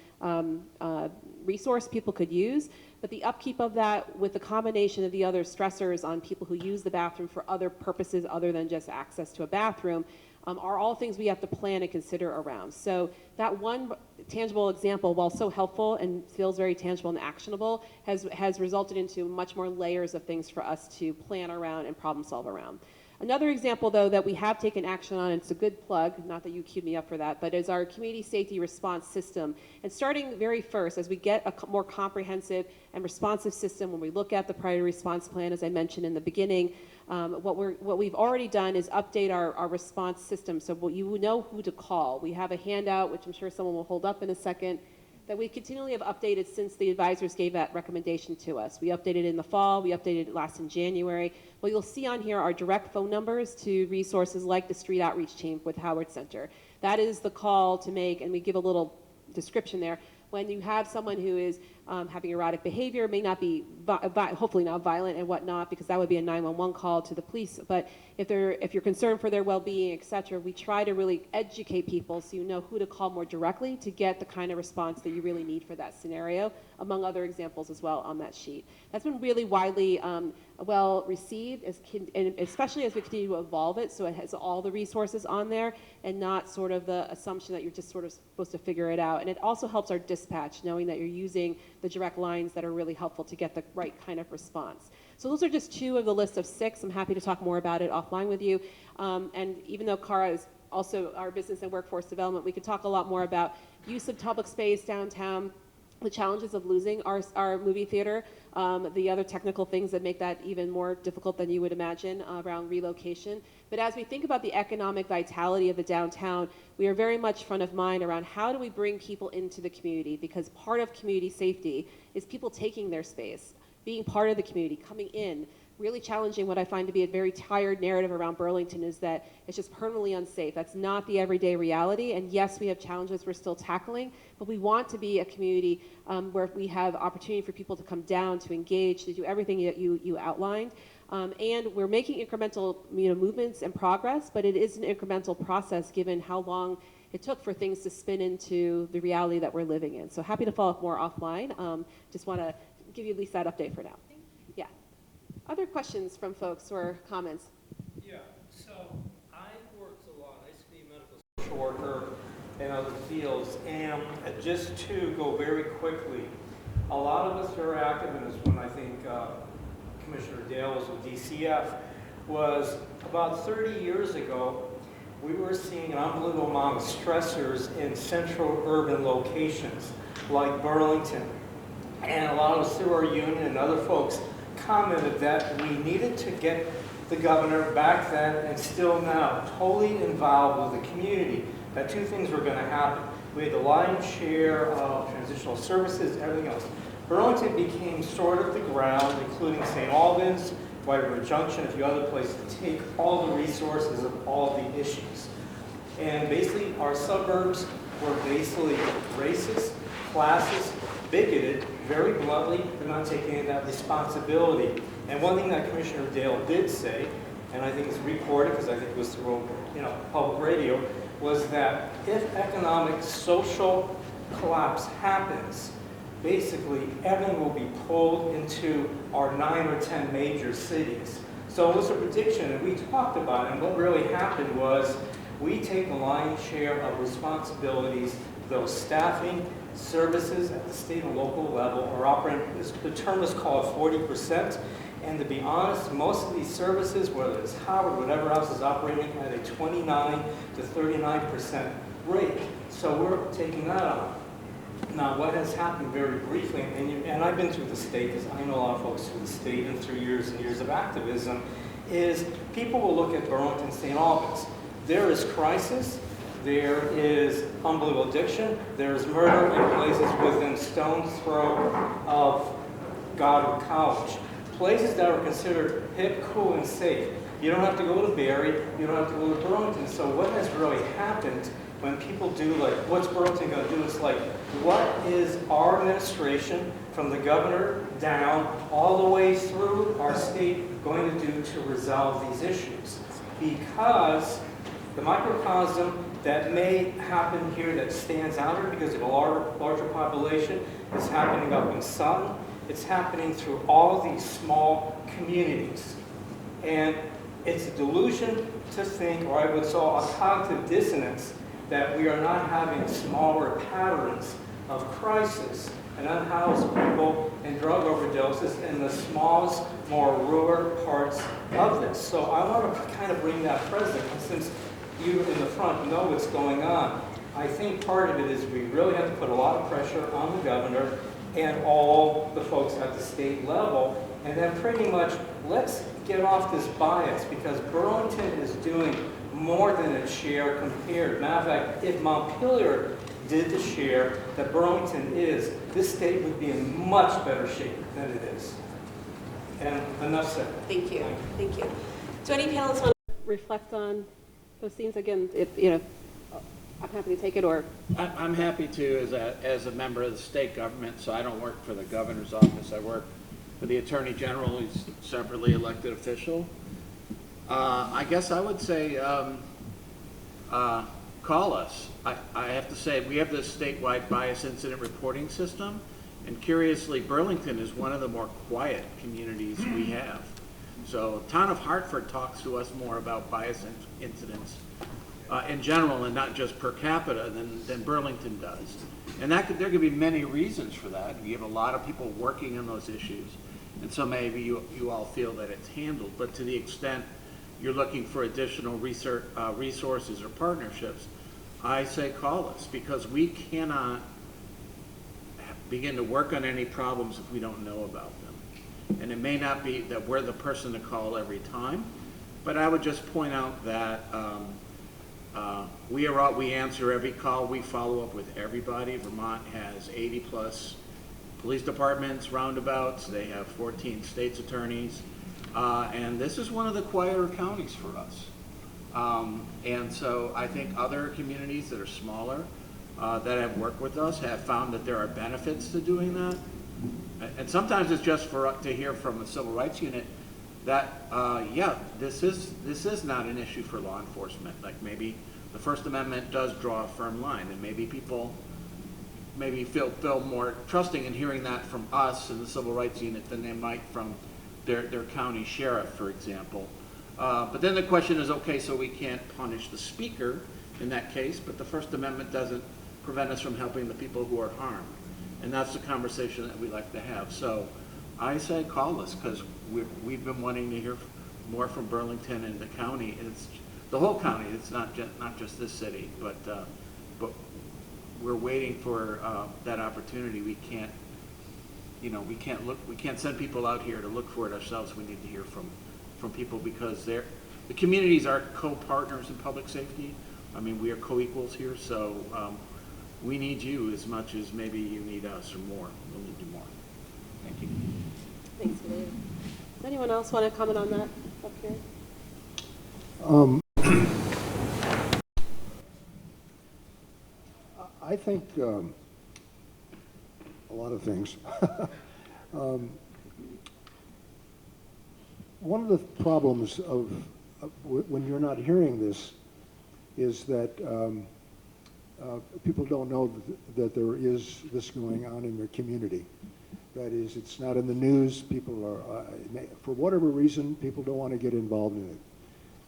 resource people could use. But the upkeep of that, with the combination of the other stressors on people who use the bathroom for other purposes other than just access to a bathroom, are all things we have to plan and consider around. So that one tangible example, while so helpful and feels very tangible and actionable, has resulted into much more layers of things for us to plan around and problem solve around. Another example, though, that we have taken action on, and it's a good plug, not that you queued me up for that, but is our community safety response system. And starting very first, as we get a more comprehensive and responsive system, when we look at the priority response plan, as I mentioned in the beginning, what we've already done is update our response system, so you know who to call. We have a handout, which I'm sure someone will hold up in a second, that we continually have updated since the advisors gave that recommendation to us. We updated in the fall, we updated it last in January. What you'll see on here are direct phone numbers to resources like the Street Outreach Team with Howard Center. That is the call to make, and we give a little description there. When you have someone who is having erratic behavior, may not be, hopefully not violent and whatnot, because that would be a 911 call to the police. But if you're concerned for their well-being, et cetera, we try to really educate people so you know who to call more directly to get the kind of response that you really need for that scenario, among other examples as well on that sheet. That's been really widely well received, and especially as we continue to evolve it, so it has all the resources on there and not sort of the assumption that you're just sort of supposed to figure it out. And it also helps our dispatch, knowing that you're using the direct lines that are really helpful to get the right kind of response. So those are just 2 of the list of 6. I'm happy to talk more about it offline with you. And even though Cara is also our business and workforce development, we could talk a lot more about use of public space downtown, the challenges of losing our movie theater, the other technical things that make that even more difficult than you would imagine around relocation. But as we think about the economic vitality of the downtown, we are very much front of mind around how do we bring people into the community, because part of community safety is people taking their space, being part of the community, coming in. Really challenging what I find to be a very tired narrative around Burlington is that it's just permanently unsafe. That's not the everyday reality. And yes, we have challenges we're still tackling, but we want to be a community where we have opportunity for people to come down, to engage, to do everything that you outlined. And we're making incremental movements and progress, but it is an incremental process given how long it took for things to spin into the reality that we're living in. So happy to follow up more offline. Just want to give you at least that update for now. Yeah. Other questions from folks or comments? Yeah, so I worked a lot. I used to be a medical social worker in other fields, and just to go very quickly, a lot of us who are active in this one, I think Commissioner Dale was with DCF, was about 30 years ago, we were seeing an unbelievable amount of stressors in central urban locations like Burlington. And a lot of us through our union and other folks commented that we needed to get the governor back then and still now totally involved with the community, that 2 things were going to happen. We had the lion's share of transitional services, everything else. Burlington became sort of the ground, including St. Albans, White River Junction, a few other places, to take all the resources of all the issues. And basically our suburbs were basically racist, classist, bigoted, very bluntly. They're not taking any of that responsibility. And one thing that Commissioner Dale did say, and I think it's recorded because I think it was through public radio, was that if economic, social collapse happens, basically everything will be pulled into our 9 or 10 major cities. So it was a prediction, and we talked about it, and what really happened was we take the lion's share of responsibilities, those staffing, services at the state and local level are operating, the term is called 40%, and to be honest, most of these services, whether it's Howard, whatever else, is operating at a 29 to 39% rate. So we're taking that on. Now, what has happened very briefly, and I've been through the state, because I know a lot of folks through the state and through years and years of activism, is people will look at Burlington, St. Albans. There is crisis. There is unbelievable addiction. There's murder in places within stone's throw of Goddard College. Places that are considered hip, cool, and safe. You don't have to go to Barry. You don't have to go to Burlington. So what has really happened when people do like, what's Burlington going to do? It's like, what is our administration from the governor down all the way through our state going to do to resolve these issues? Because the microcosm that may happen here that stands out here because of a larger population is happening up in Sutton. It's happening through all these small communities. And it's a delusion to think, or I would say a cognitive dissonance, that we are not having smaller patterns of crisis and unhoused people and drug overdoses in the smallest, more rural parts of this. So I want to kind of bring that present, since you in the front know what's going on. I think part of it is we really have to put a lot of pressure on the governor and all the folks at the state level, and then pretty much let's get off this bias, because Burlington is doing more than its share compared. Matter of fact, if Montpelier did the share that Burlington is, this state would be in much better shape than it is. And enough said. Thank you. Thank you. Do any panelists want to reflect on those themes again? I'm happy to take it, or I'm happy to as a member of the state government, so I don't work for the governor's office. I work for the attorney general, who's a separately elected official. I guess I would say call us. I have to say we have this statewide bias incident reporting system, and curiously Burlington is one of the more quiet communities we have. So town of Hartford talks to us more about bias incidents in general and not just per capita than Burlington does. And there could be many reasons for that. You have a lot of people working on those issues, and so maybe you all feel that it's handled. But to the extent you're looking for additional research, resources or partnerships, I say call us, because we cannot begin to work on any problems if we don't know about them. And it may not be that we're the person to call every time, but I would just point out that we answer every call. We follow up with everybody. Vermont has 80 plus police departments, roundabouts. They have 14 state's attorneys. And this is one of the quieter counties for us. And so I think other communities that are smaller that have worked with us have found that there are benefits to doing that. And sometimes it's just to hear from the Civil Rights Unit that, yeah, this is not an issue for law enforcement. Like maybe the First Amendment does draw a firm line, and maybe people feel more trusting in hearing that from us and the Civil Rights Unit than they might from their county sheriff, for example. But then the question is, okay, so we can't punish the speaker in that case, but the First Amendment doesn't prevent us from helping the people who are harmed. And that's the conversation that we like to have. So I say call us, because we've been wanting to hear more from Burlington and the county. It's the whole county. It's not just this city, but we're waiting for that opportunity. We can't send people out here to look for it ourselves. We need to hear from people, because the communities are co-partners in public safety. I mean, we are co-equals here, so we need you as much as maybe you need us, or more. We'll need you more. Thank you. Thanks, Dave. Does anyone else want to comment on that up here? I think a lot of things. One of the problems of when you're not hearing this is that people don't know that there is this going on in their community. That is, it's not in the news. People are, for whatever reason, people don't want to get involved in it.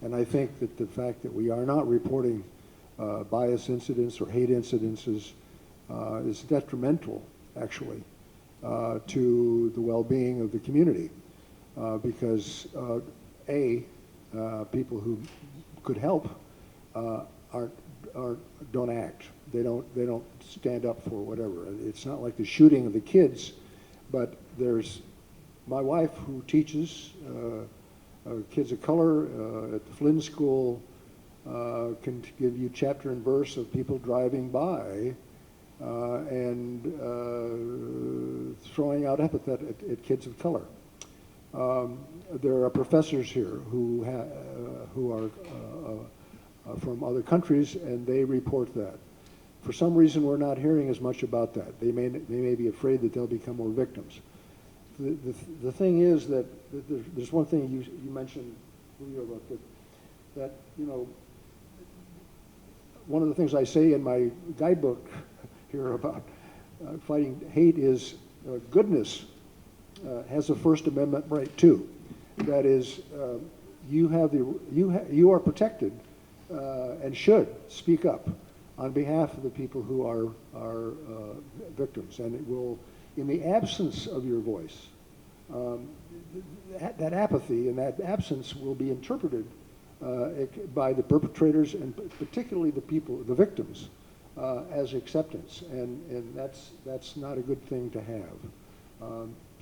And I think that the fact that we are not reporting bias incidents or hate incidences is detrimental, actually, to the well-being of the community, because people who could help don't act. They don't stand up for whatever. It's not like the shooting of the kids, but there's my wife who teaches kids of color at the Flynn School. Can give you chapter and verse of people driving by and throwing out epithet at kids of color. There are professors here who are from other countries, and they report that. For some reason, we're not hearing as much about that. They may be afraid that they'll become more victims. The thing is that there's one thing you mentioned, Julio, about that one of the things I say in my guidebook here about fighting hate is goodness has a First Amendment right too. That is, you are protected and should speak up on behalf of the people who are victims, and it will, in the absence of your voice, that apathy and that absence will be interpreted by the perpetrators and particularly the victims, as acceptance, and that's not a good thing to have.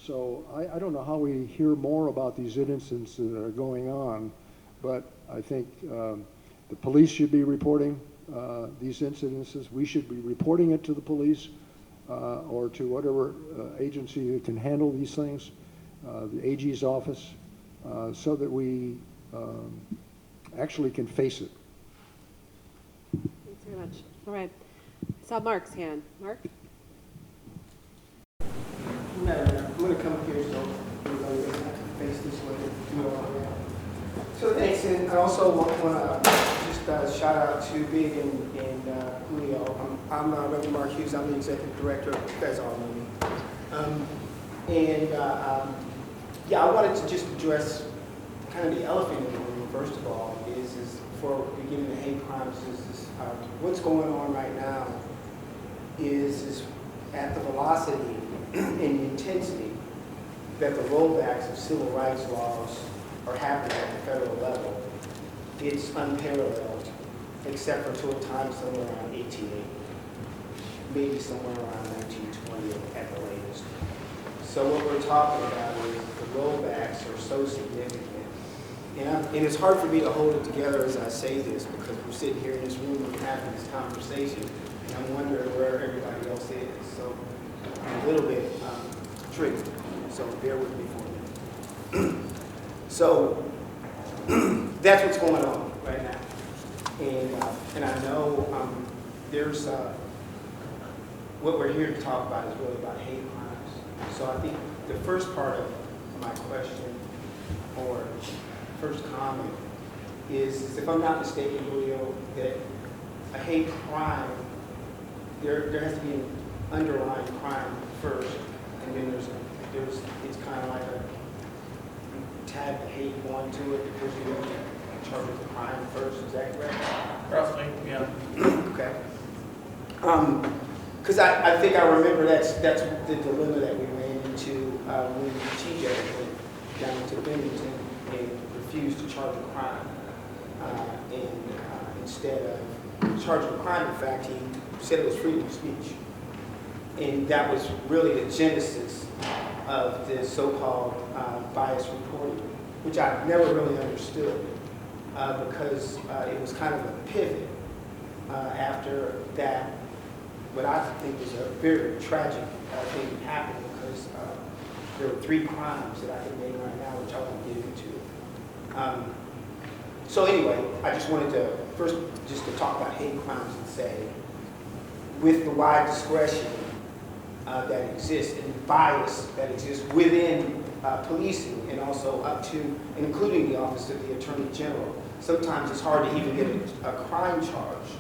So I don't know how we hear more about these incidents that are going on, but I think the police should be reporting these incidences. We should be reporting it to the police or to whatever agency that can handle these things, the AG's office, so that we actually can face it. Thanks very much. All right. I saw Mark's hand. Mark? I'm going to come up here so everybody doesn't have to face this way. So thanks, and I also want to just shout out to Big and Julio. I'm Reverend Mark Hughes. I'm the executive director of Fezar Movie. Yeah, I wanted to just address kind of the elephant in the room, first of all, is before beginning the hate crimes, what's going on right now is at the velocity and the intensity that the rollbacks of civil rights laws are happening at the federal level. It's unparalleled, except for to a time somewhere around 1880, maybe somewhere around 1920 at the latest. So what we're talking about is the rollbacks are so significant. And it's hard for me to hold it together as I say this, because we're sitting here in this room and having this conversation, and I'm wondering where everybody else is. So I'm a little bit tricky, so bear with me for a minute. So that's what's going on right now. And I know there's, what we're here to talk about is really about hate crimes. So I think the first part of my question, or first comment, is if I'm not mistaken, Julio, that a hate crime, there has to be an underlying crime first, and then it's kind of like you tag the hate onto it because you have to charge with the crime first. Is that correct? Roughly, yeah. Okay. Because I think I remember that's the dilemma that we ran into when TJ went down to Burlington and refused to charge a crime. Instead of charging a crime, in fact, he said it was freedom of speech. And that was really the genesis of this so-called bias reporting, which I never really understood because it was kind of a pivot after that, what I think was a very tragic thing that happened, because there were 3 crimes that I can name right now, which I won't get into. So anyway, I just wanted to first just to talk about hate crimes and say, with the wide discretion that exists and bias that exists within policing and also up to and including the Office of the Attorney General, sometimes it's hard to even get a crime charged.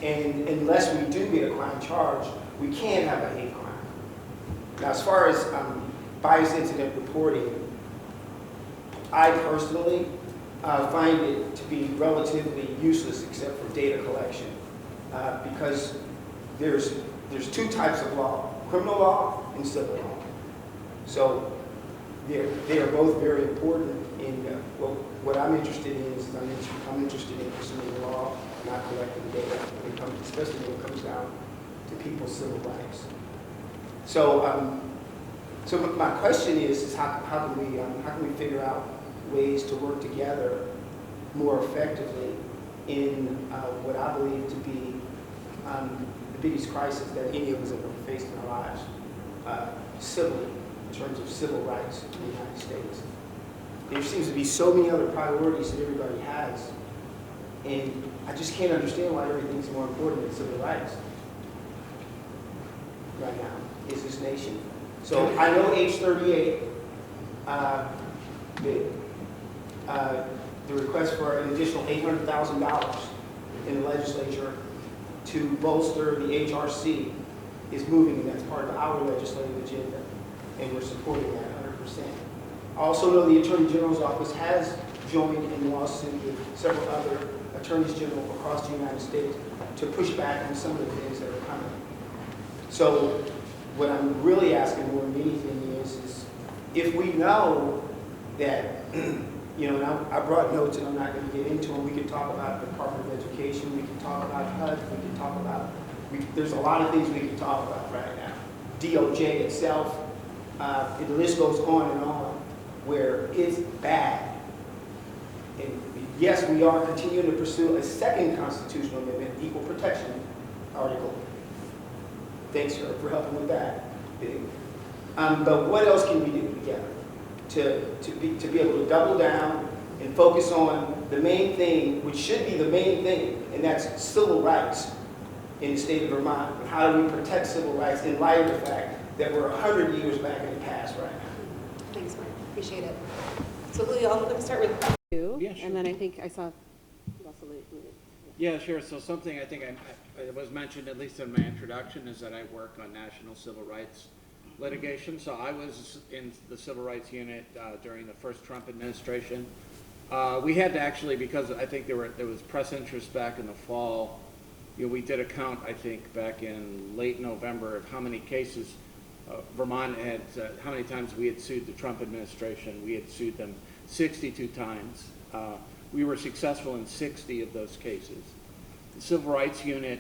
And unless we do get a crime charged, we can't have a hate crime. Now, as far as bias incident reporting, I personally find it to be relatively useless except for data collection, because there's 2 types of law: criminal law and civil law. So they are both very important. What I'm interested in is I'm interested in pursuing the law, not collecting data, especially when it comes down to people's civil rights. So, so my question is how can we figure out ways to work together more effectively in what I believe to be the biggest crisis that any of us have ever faced in our lives, civilly, in terms of civil rights in the United States. There seems to be so many other priorities that everybody has, and I just can't understand why everything's more important than civil rights right now, is this nation. So I know age 38, the request for an additional $800,000 in the legislature to bolster the HRC is moving, and that's part of our legislative agenda, and we're supporting that 100%. I also know the Attorney General's office has joined in lawsuit with several other attorneys general across the United States to push back on some of the things that are coming. So what I'm really asking more than anything is if we know that, and I brought notes and I'm not going to get into them. We can talk about the Department of Education. We can talk about HUD. We can talk about, there's a lot of things we can talk about right now. DOJ itself, the list goes on and on, where it's bad. And yes, we are continuing to pursue a second constitutional amendment, equal protection article. Thanks for helping with that. But what else can we do together to be able to double down and focus on the main thing, which should be the main thing, and that's civil rights in the state of Vermont. And how do we protect civil rights in light of the fact that we're 100 years back in the past right now? Thanks, Mark. Appreciate it. So, Julio, let me start with you. Yeah, sure. And then I think I saw you also leave. Yeah, sure. So something I think it was mentioned, at least in my introduction, is that I work on national civil rights litigation. So I was in the Civil Rights Unit during the first Trump administration. We had to actually, because I think there was press interest back in the fall, we did a count, I think, back in late November of how many cases Vermont had, how many times we had sued the Trump administration. We had sued them 62 times. We were successful in 60 of those cases. The Civil Rights Unit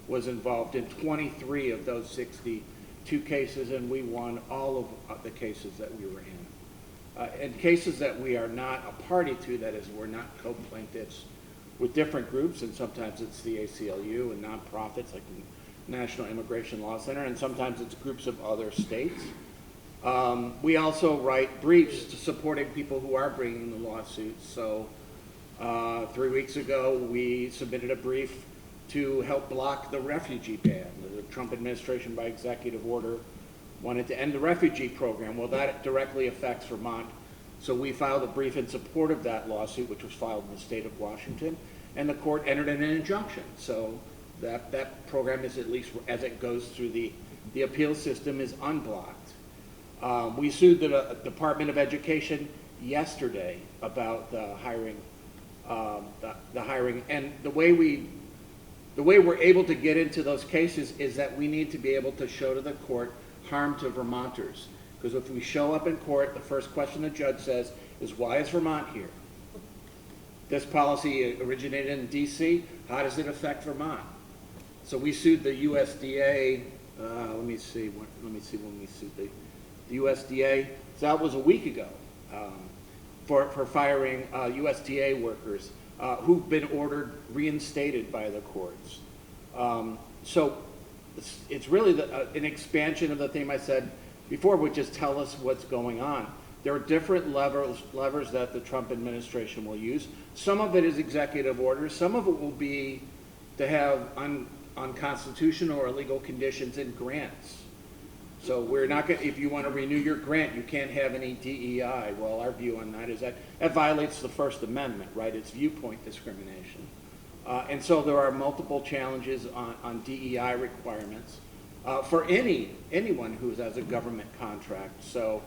was involved in 23 of those 62 cases, and we won all of the cases that we were in. And cases that we are not a party to, that is, we're not co-plaintiffs with different groups, and sometimes it's the ACLU and nonprofits like the National Immigration Law Center, and sometimes it's groups of other states. We also write briefs to supporting people who are bringing the lawsuits. So 3 weeks ago, we submitted a brief to help block the refugee ban. The Trump administration, by executive order, wanted to end the refugee program. Well, that directly affects Vermont. So we filed a brief in support of that lawsuit, which was filed in the state of Washington, and the court entered in an injunction. So that program is, at least as it goes through the appeal system, is unblocked. We sued the Department of Education yesterday about the hiring, and the way we're able to get into those cases is that we need to be able to show to the court harm to Vermonters. Because if we show up in court, the first question the judge says is, why is Vermont here? This policy originated in DC. How does it affect Vermont? So we sued the USDA. Let me see when we sued the USDA. So that was a week ago, for firing USDA workers who've been ordered reinstated by the courts. So it's really an expansion of the theme I said before, which is tell us what's going on. There are different levers that the Trump administration will use. Some of it is executive orders. Some of it will be to have unconstitutional or illegal conditions in grants. So we're not going. If you want to renew your grant, you can't have any DEI. Well, our view on that is that violates the First Amendment, right? It's viewpoint discrimination. And so there are multiple challenges on DEI requirements for anyone who has a government contract. So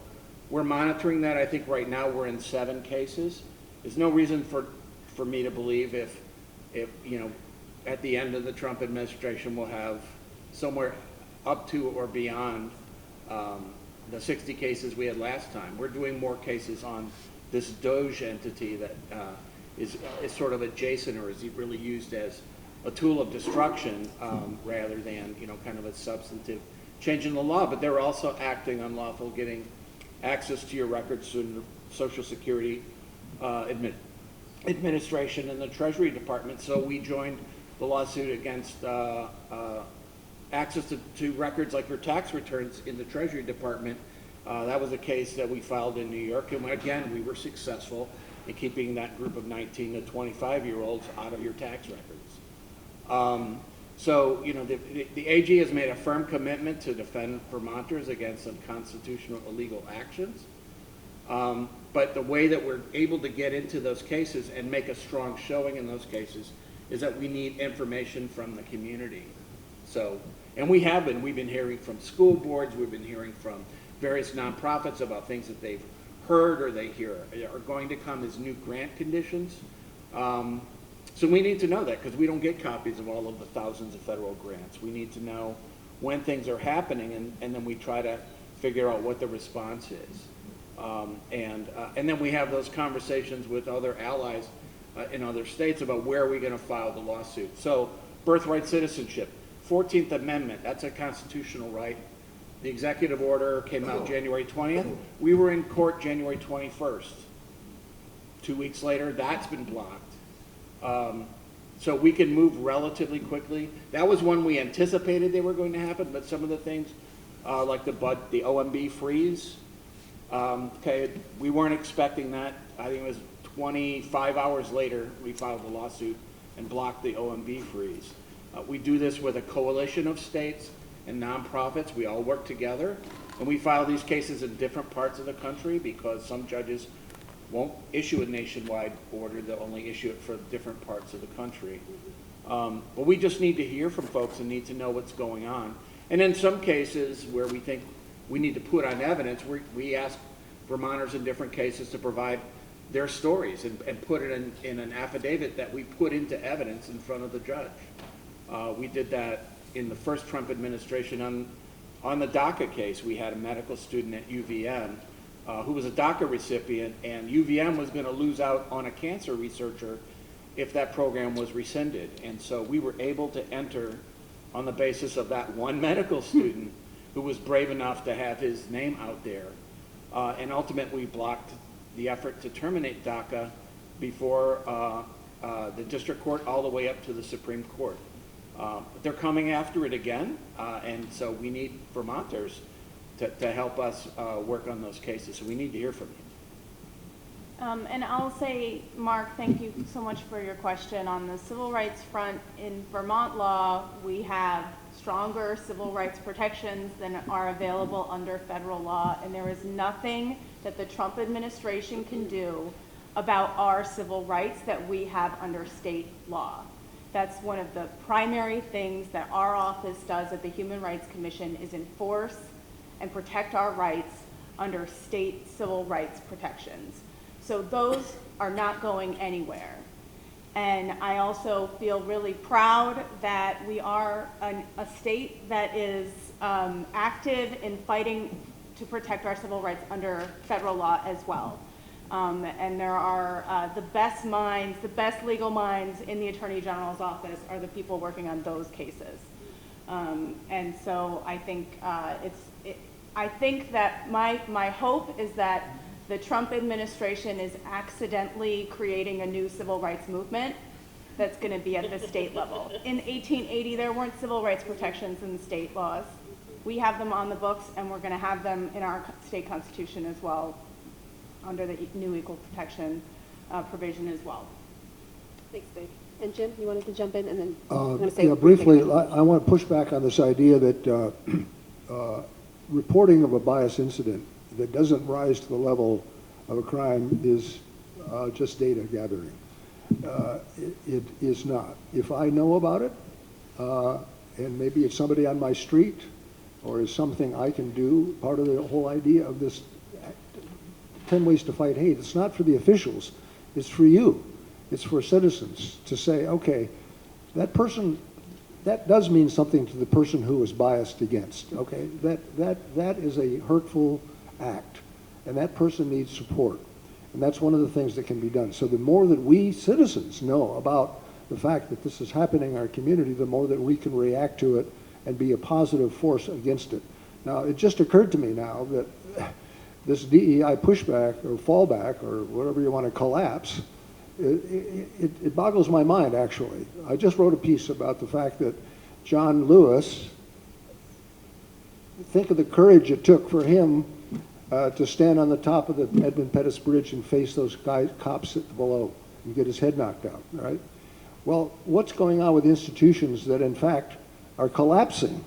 we're monitoring that. I think right now we're in 7 cases. There's no reason for me to believe if at the end of the Trump administration we'll have somewhere up to or beyond the 60 cases we had last time. We're doing more cases on this Doge entity that is sort of adjacent, or is really used as a tool of destruction rather than kind of a substantive change in the law. But they're also acting unlawful, getting access to your records through the Social Security Administration and the Treasury Department. So we joined the lawsuit against access to records like your tax returns in the Treasury Department. That was a case that we filed in New York, and again, we were successful in keeping that group of 19 to 25-year-olds out of your tax records. So, the AG has made a firm commitment to defend Vermonters against unconstitutional illegal actions. But the way that we're able to get into those cases and make a strong showing in those cases is that we need information from the community. So, and we've been hearing from school boards, we've been hearing from various nonprofits about things that they've heard or they hear are going to come as new grant conditions. So we need to know that, because we don't get copies of all of the thousands of federal grants. We need to know when things are happening, and then we try to figure out what the response is. And then we have those conversations with other allies in other states about where are we going to file the lawsuit. So birthright citizenship, 14th Amendment, that's a constitutional right. The executive order came out January 20th. We were in court January 21st. 2 weeks later, that's been blocked. So we can move relatively quickly. That was one we anticipated they were going to happen, but some of the things, like the OMB freeze, we weren't expecting that. I think it was 25 hours later, we filed a lawsuit and blocked the OMB freeze. We do this with a coalition of states and nonprofits. We all work together, and we file these cases in different parts of the country because some judges won't issue a nationwide order. They'll only issue it for different parts of the country. But we just need to hear from folks and need to know what's going on. And in some cases where we think we need to put on evidence. We ask Vermonters in different cases to provide their stories and put it in an affidavit that we put into evidence in front of the judge. We did that in the first Trump administration on the DACA case. We had a medical student at UVM who was a DACA recipient, and UVM was going to lose out on a cancer researcher if that program was rescinded. And so we were able to enter on the basis of that one medical student who was brave enough to have his name out there. And ultimately blocked the effort to terminate DACA before the district court all the way up to the Supreme Court. They're coming after it again, and so we need Vermonters to help us work on those cases. So we need to hear from you. And I'll say, Mark, thank you so much for your question. On the civil rights front, in Vermont law, we have stronger civil rights protections than are available under federal law, and there is nothing that the Trump administration can do about our civil rights that we have under state law. That's one of the primary things that our office does at the Human Rights Commission, is enforce and protect our rights under state civil rights protections. So those are not going anywhere. And I also feel really proud that we are a state that is active in fighting to protect our civil rights under federal law as well. And there are the best minds, the best legal minds in the Attorney General's office are the people working on those cases. And so I think I think that my hope is that the Trump administration is accidentally creating a new civil rights movement that's going to be at the state level. In 1880, there weren't civil rights protections in the state laws. We have them on the books, and we're going to have them in our state constitution as well, under the new equal protection provision as well. Thanks, Dave. And Jim, you wanted to jump in, and then I'm going to say yeah, briefly, I want to push back on this idea that reporting of a bias incident that doesn't rise to the level of a crime is just data gathering. It is not. If I know about it, and maybe it's somebody on my street, or is something I can do, part of the whole idea of this 10 Ways to Fight Hate, it's not for the officials, it's for you. It's for citizens to say, okay, that person, that does mean something to the person who is biased against, okay? That is a hurtful act, and that person needs support. And that's one of the things that can be done. So the more that we citizens know about the fact that this is happening in our community, the more that we can react to it and be a positive force against it. Now, it just occurred to me now that this DEI pushback or fallback or whatever you want to collapse, it boggles my mind, actually. I just wrote a piece about the fact that John Lewis, think of the courage it took for him to stand on the top of the Edmund Pettus Bridge and face those cops below and get his head knocked out, right? Well, what's going on with institutions that, in fact, are collapsing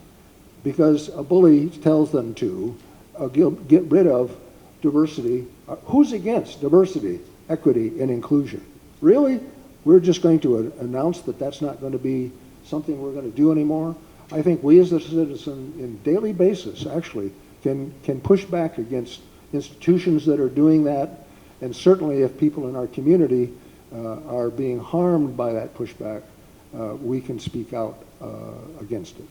because a bully tells them to get rid of diversity? Who's against diversity, equity, and inclusion? Really? We're just going to announce that that's not going to be something we're going to do anymore? I think we as a citizen, in daily basis, actually, can push back against institutions that are doing that, and certainly if people in our community are being harmed by that pushback, we can speak out against it.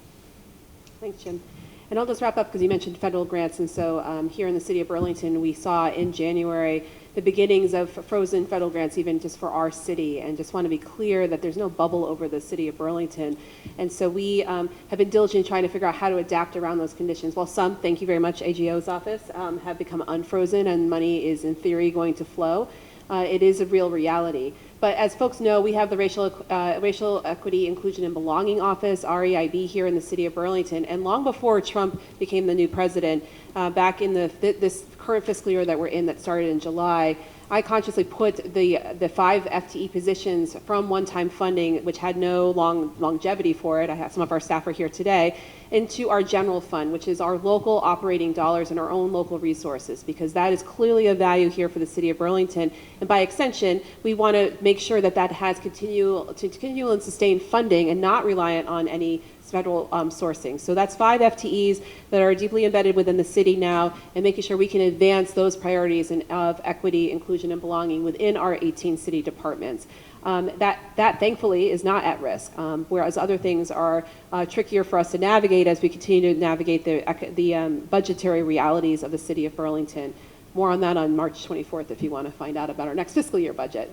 Thanks, Jim. And I'll just wrap up because you mentioned federal grants, and so here in the city of Burlington, we saw in January the beginnings of frozen federal grants, even just for our city, and just want to be clear that there's no bubble over the city of Burlington. And so we have been diligent trying to figure out how to adapt around those conditions. While some, thank you very much, AGO's office, have become unfrozen and money is in theory going to flow, it is a real reality. But as folks know, we have the Racial Equity, Inclusion, and Belonging Office, REIB, here in the city of Burlington. And long before Trump became the new president, back in this current fiscal year that we're in that started in July, I consciously put the 5 FTE positions from one-time funding, which had no longevity for it, I have some of our staff are here today, into our general fund, which is our local operating dollars and our own local resources, because that is clearly a value here for the city of Burlington. And by extension, we want to make sure that that has continual and sustained funding and not reliant on any federal sourcing. So that's 5 FTEs that are deeply embedded within the city now, and making sure we can advance those priorities of equity, inclusion, and belonging within our 18 city departments. That thankfully is not at risk, whereas other things are trickier for us to navigate as we continue to navigate the budgetary realities of the city of Burlington. More on that on March 24th if you want to find out about our next fiscal year budget.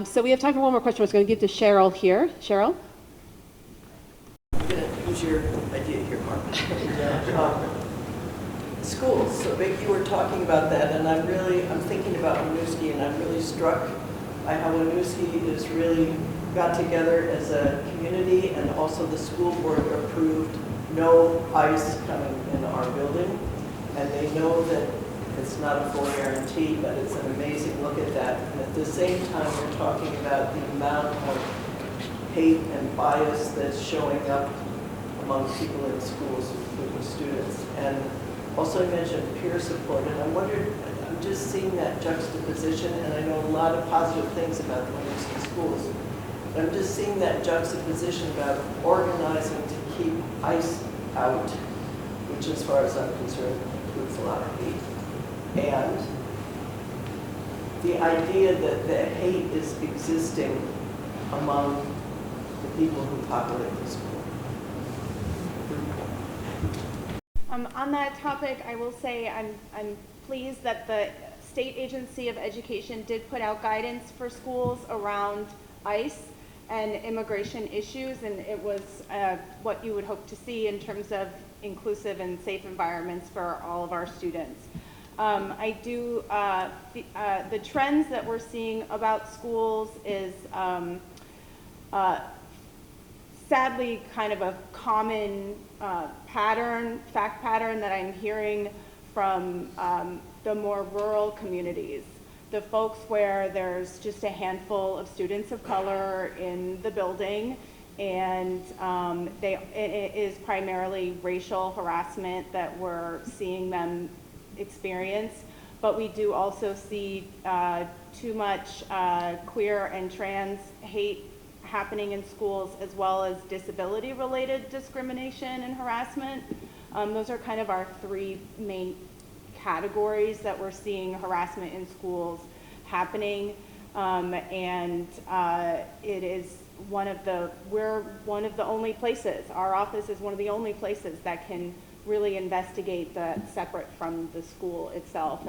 So we have time for one more question. I was going to give to Cheryl here. Cheryl? I'm going to use your idea here, Mark. Schools. So Vic, you were talking about that, and I'm thinking about Winooski, and I'm really struck by how Winooski is really got together as a community, and also the school board approved no ice coming in our building, and they know that it's not a full guarantee, but it's an amazing look at that. And at the same time, we're talking about the amount of hate and bias that's showing up among people in schools with students. And also I mentioned peer support, and I wondered, I'm just seeing that juxtaposition, and I know a lot of positive things about the Winooski schools. But I'm just seeing that juxtaposition about organizing to keep ICE out, which as far as I'm concerned includes a lot of hate. And the idea that the hate is existing among the people who populate the school. On that topic, I will say I'm pleased that the State Agency of Education did put out guidance for schools around ICE and immigration issues, and it was what you would hope to see in terms of inclusive and safe environments for all of our students. The trends that we're seeing about schools is sadly kind of a common fact pattern that I'm hearing from the more rural communities. The folks where there's just a handful of students of color in the building, and it is primarily racial harassment that we're seeing them experience, but we do also see too much queer and trans hate happening in schools, as well as disability-related discrimination and harassment. Those are kind of our 3 main categories that we're seeing harassment in schools happening, and it is we're one of the only places, our office is one of the only places that can really investigate that separate from the school itself,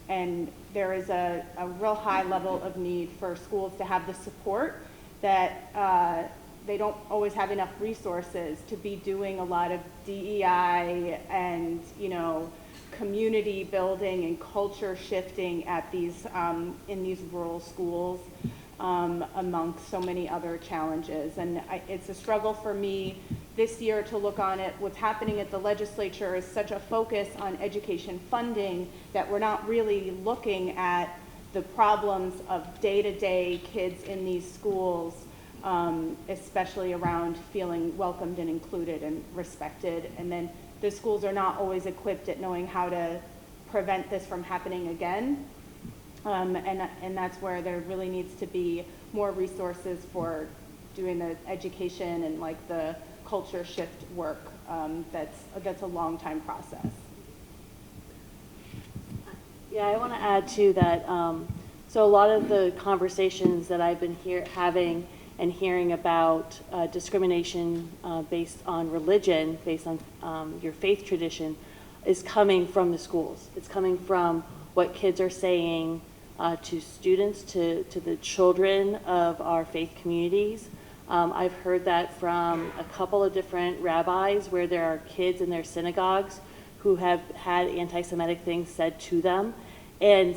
and there is a real high level of need for schools to have the support that they don't always have enough resources to be doing a lot of DEI and community building and culture shifting at these in these rural schools amongst so many other challenges. And it's a struggle for me this year to look on it. What's happening at the legislature is such a focus on education funding that we're not really looking at the problems of day-to-day kids in these schools, especially around feeling welcomed and included and respected. And then the schools are not always equipped at knowing how to prevent this from happening again. And that's where there really needs to be more resources for doing the education and like the culture shift work. That's a long time process. Yeah, I want to add to that. So a lot of the conversations that I've been having and hearing about discrimination based on religion, based on your faith tradition, is coming from the schools. It's coming from what kids are saying to students, to the children of our faith communities. I've heard that from a couple of different rabbis where there are kids in their synagogues who have had anti-Semitic things said to them. And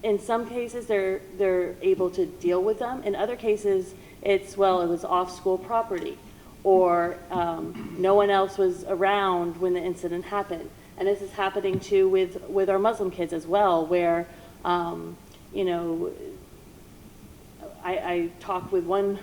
in some cases, they're able to deal with them. In other cases, it was off school property, or no one else was around when the incident happened. And this is happening too with our Muslim kids as well, where, I talked with one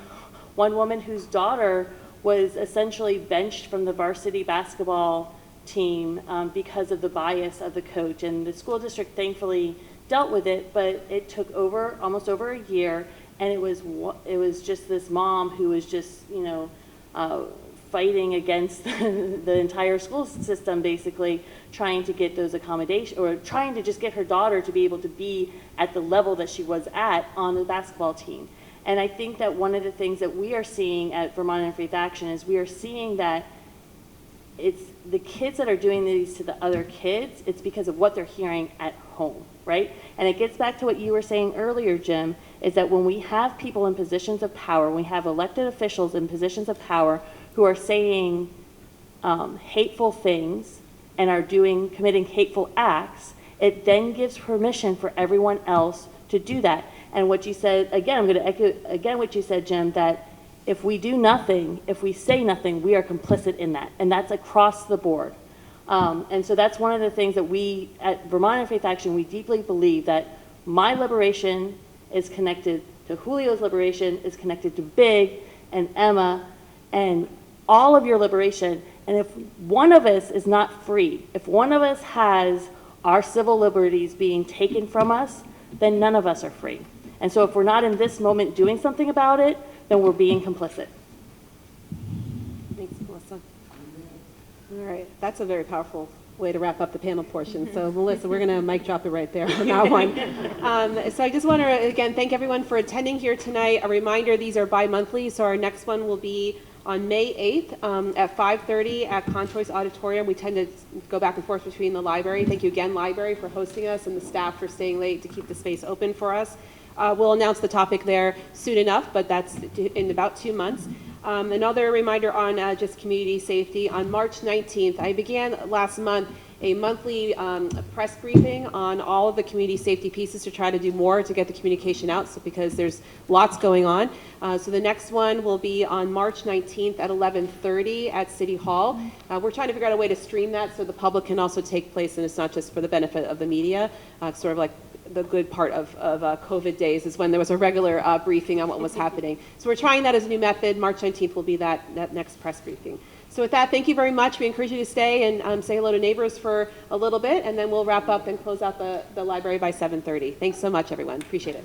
woman whose daughter was essentially benched from the varsity basketball team because of the bias of the coach. And the school district thankfully dealt with it, but it took almost over a year, and it was just this mom who was just, fighting against the entire school system, basically trying to get those accommodations, or trying to just get her daughter to be able to be at the level that she was at on the basketball team. And I think that one of the things that we are seeing at Vermont Interfaith Action is we are seeing that it's the kids that are doing these to the other kids, it's because of what they're hearing at home, right? And it gets back to what you were saying earlier, Jim, is that when we have people in positions of power, when we have elected officials in positions of power who are saying hateful things and are committing hateful acts, it then gives permission for everyone else to do that. And what you said, again, I'm going to echo again what you said, Jim, that if we do nothing, if we say nothing, we are complicit in that. And that's across the board. And so that's one of the things that we, at Vermont Interfaith Action, we deeply believe that my liberation is connected to Julio's liberation, is connected to Big and Emma and all of your liberation. And if one of us is not free, if one of us has our civil liberties being taken from us, then none of us are free. And so if we're not in this moment doing something about it, then we're being complicit. Thanks, Melissa. All right, that's a very powerful way to wrap up the panel portion. So Melissa, we're going to mic drop it right there on that one. So I just want to, again, thank everyone for attending here tonight. A reminder, these are bi-monthly, so our next one will be on May 8th at 5:30 at Contoy's Auditorium. We tend to go back and forth between the library. Thank you again, library, for hosting us, and the staff for staying late to keep the space open for us. We'll announce the topic there soon enough, but that's in about 2 months. Another reminder on just community safety. On March 19th, I began last month a monthly press briefing on all of the community safety pieces to try to do more to get the communication out, so because there's lots going on. So the next one will be on March 19th at 11:30 at City Hall. We're trying to figure out a way to stream that so the public can also take place, and it's not just for the benefit of the media, sort of like the good part of COVID days is when there was a regular briefing on what was happening. So we're trying that as a new method. March 19th will be that next press briefing. So with that, thank you very much. We encourage you to stay and say hello to neighbors for a little bit, and then we'll wrap up and close out the library by 7:30. Thanks so much, everyone. Appreciate it.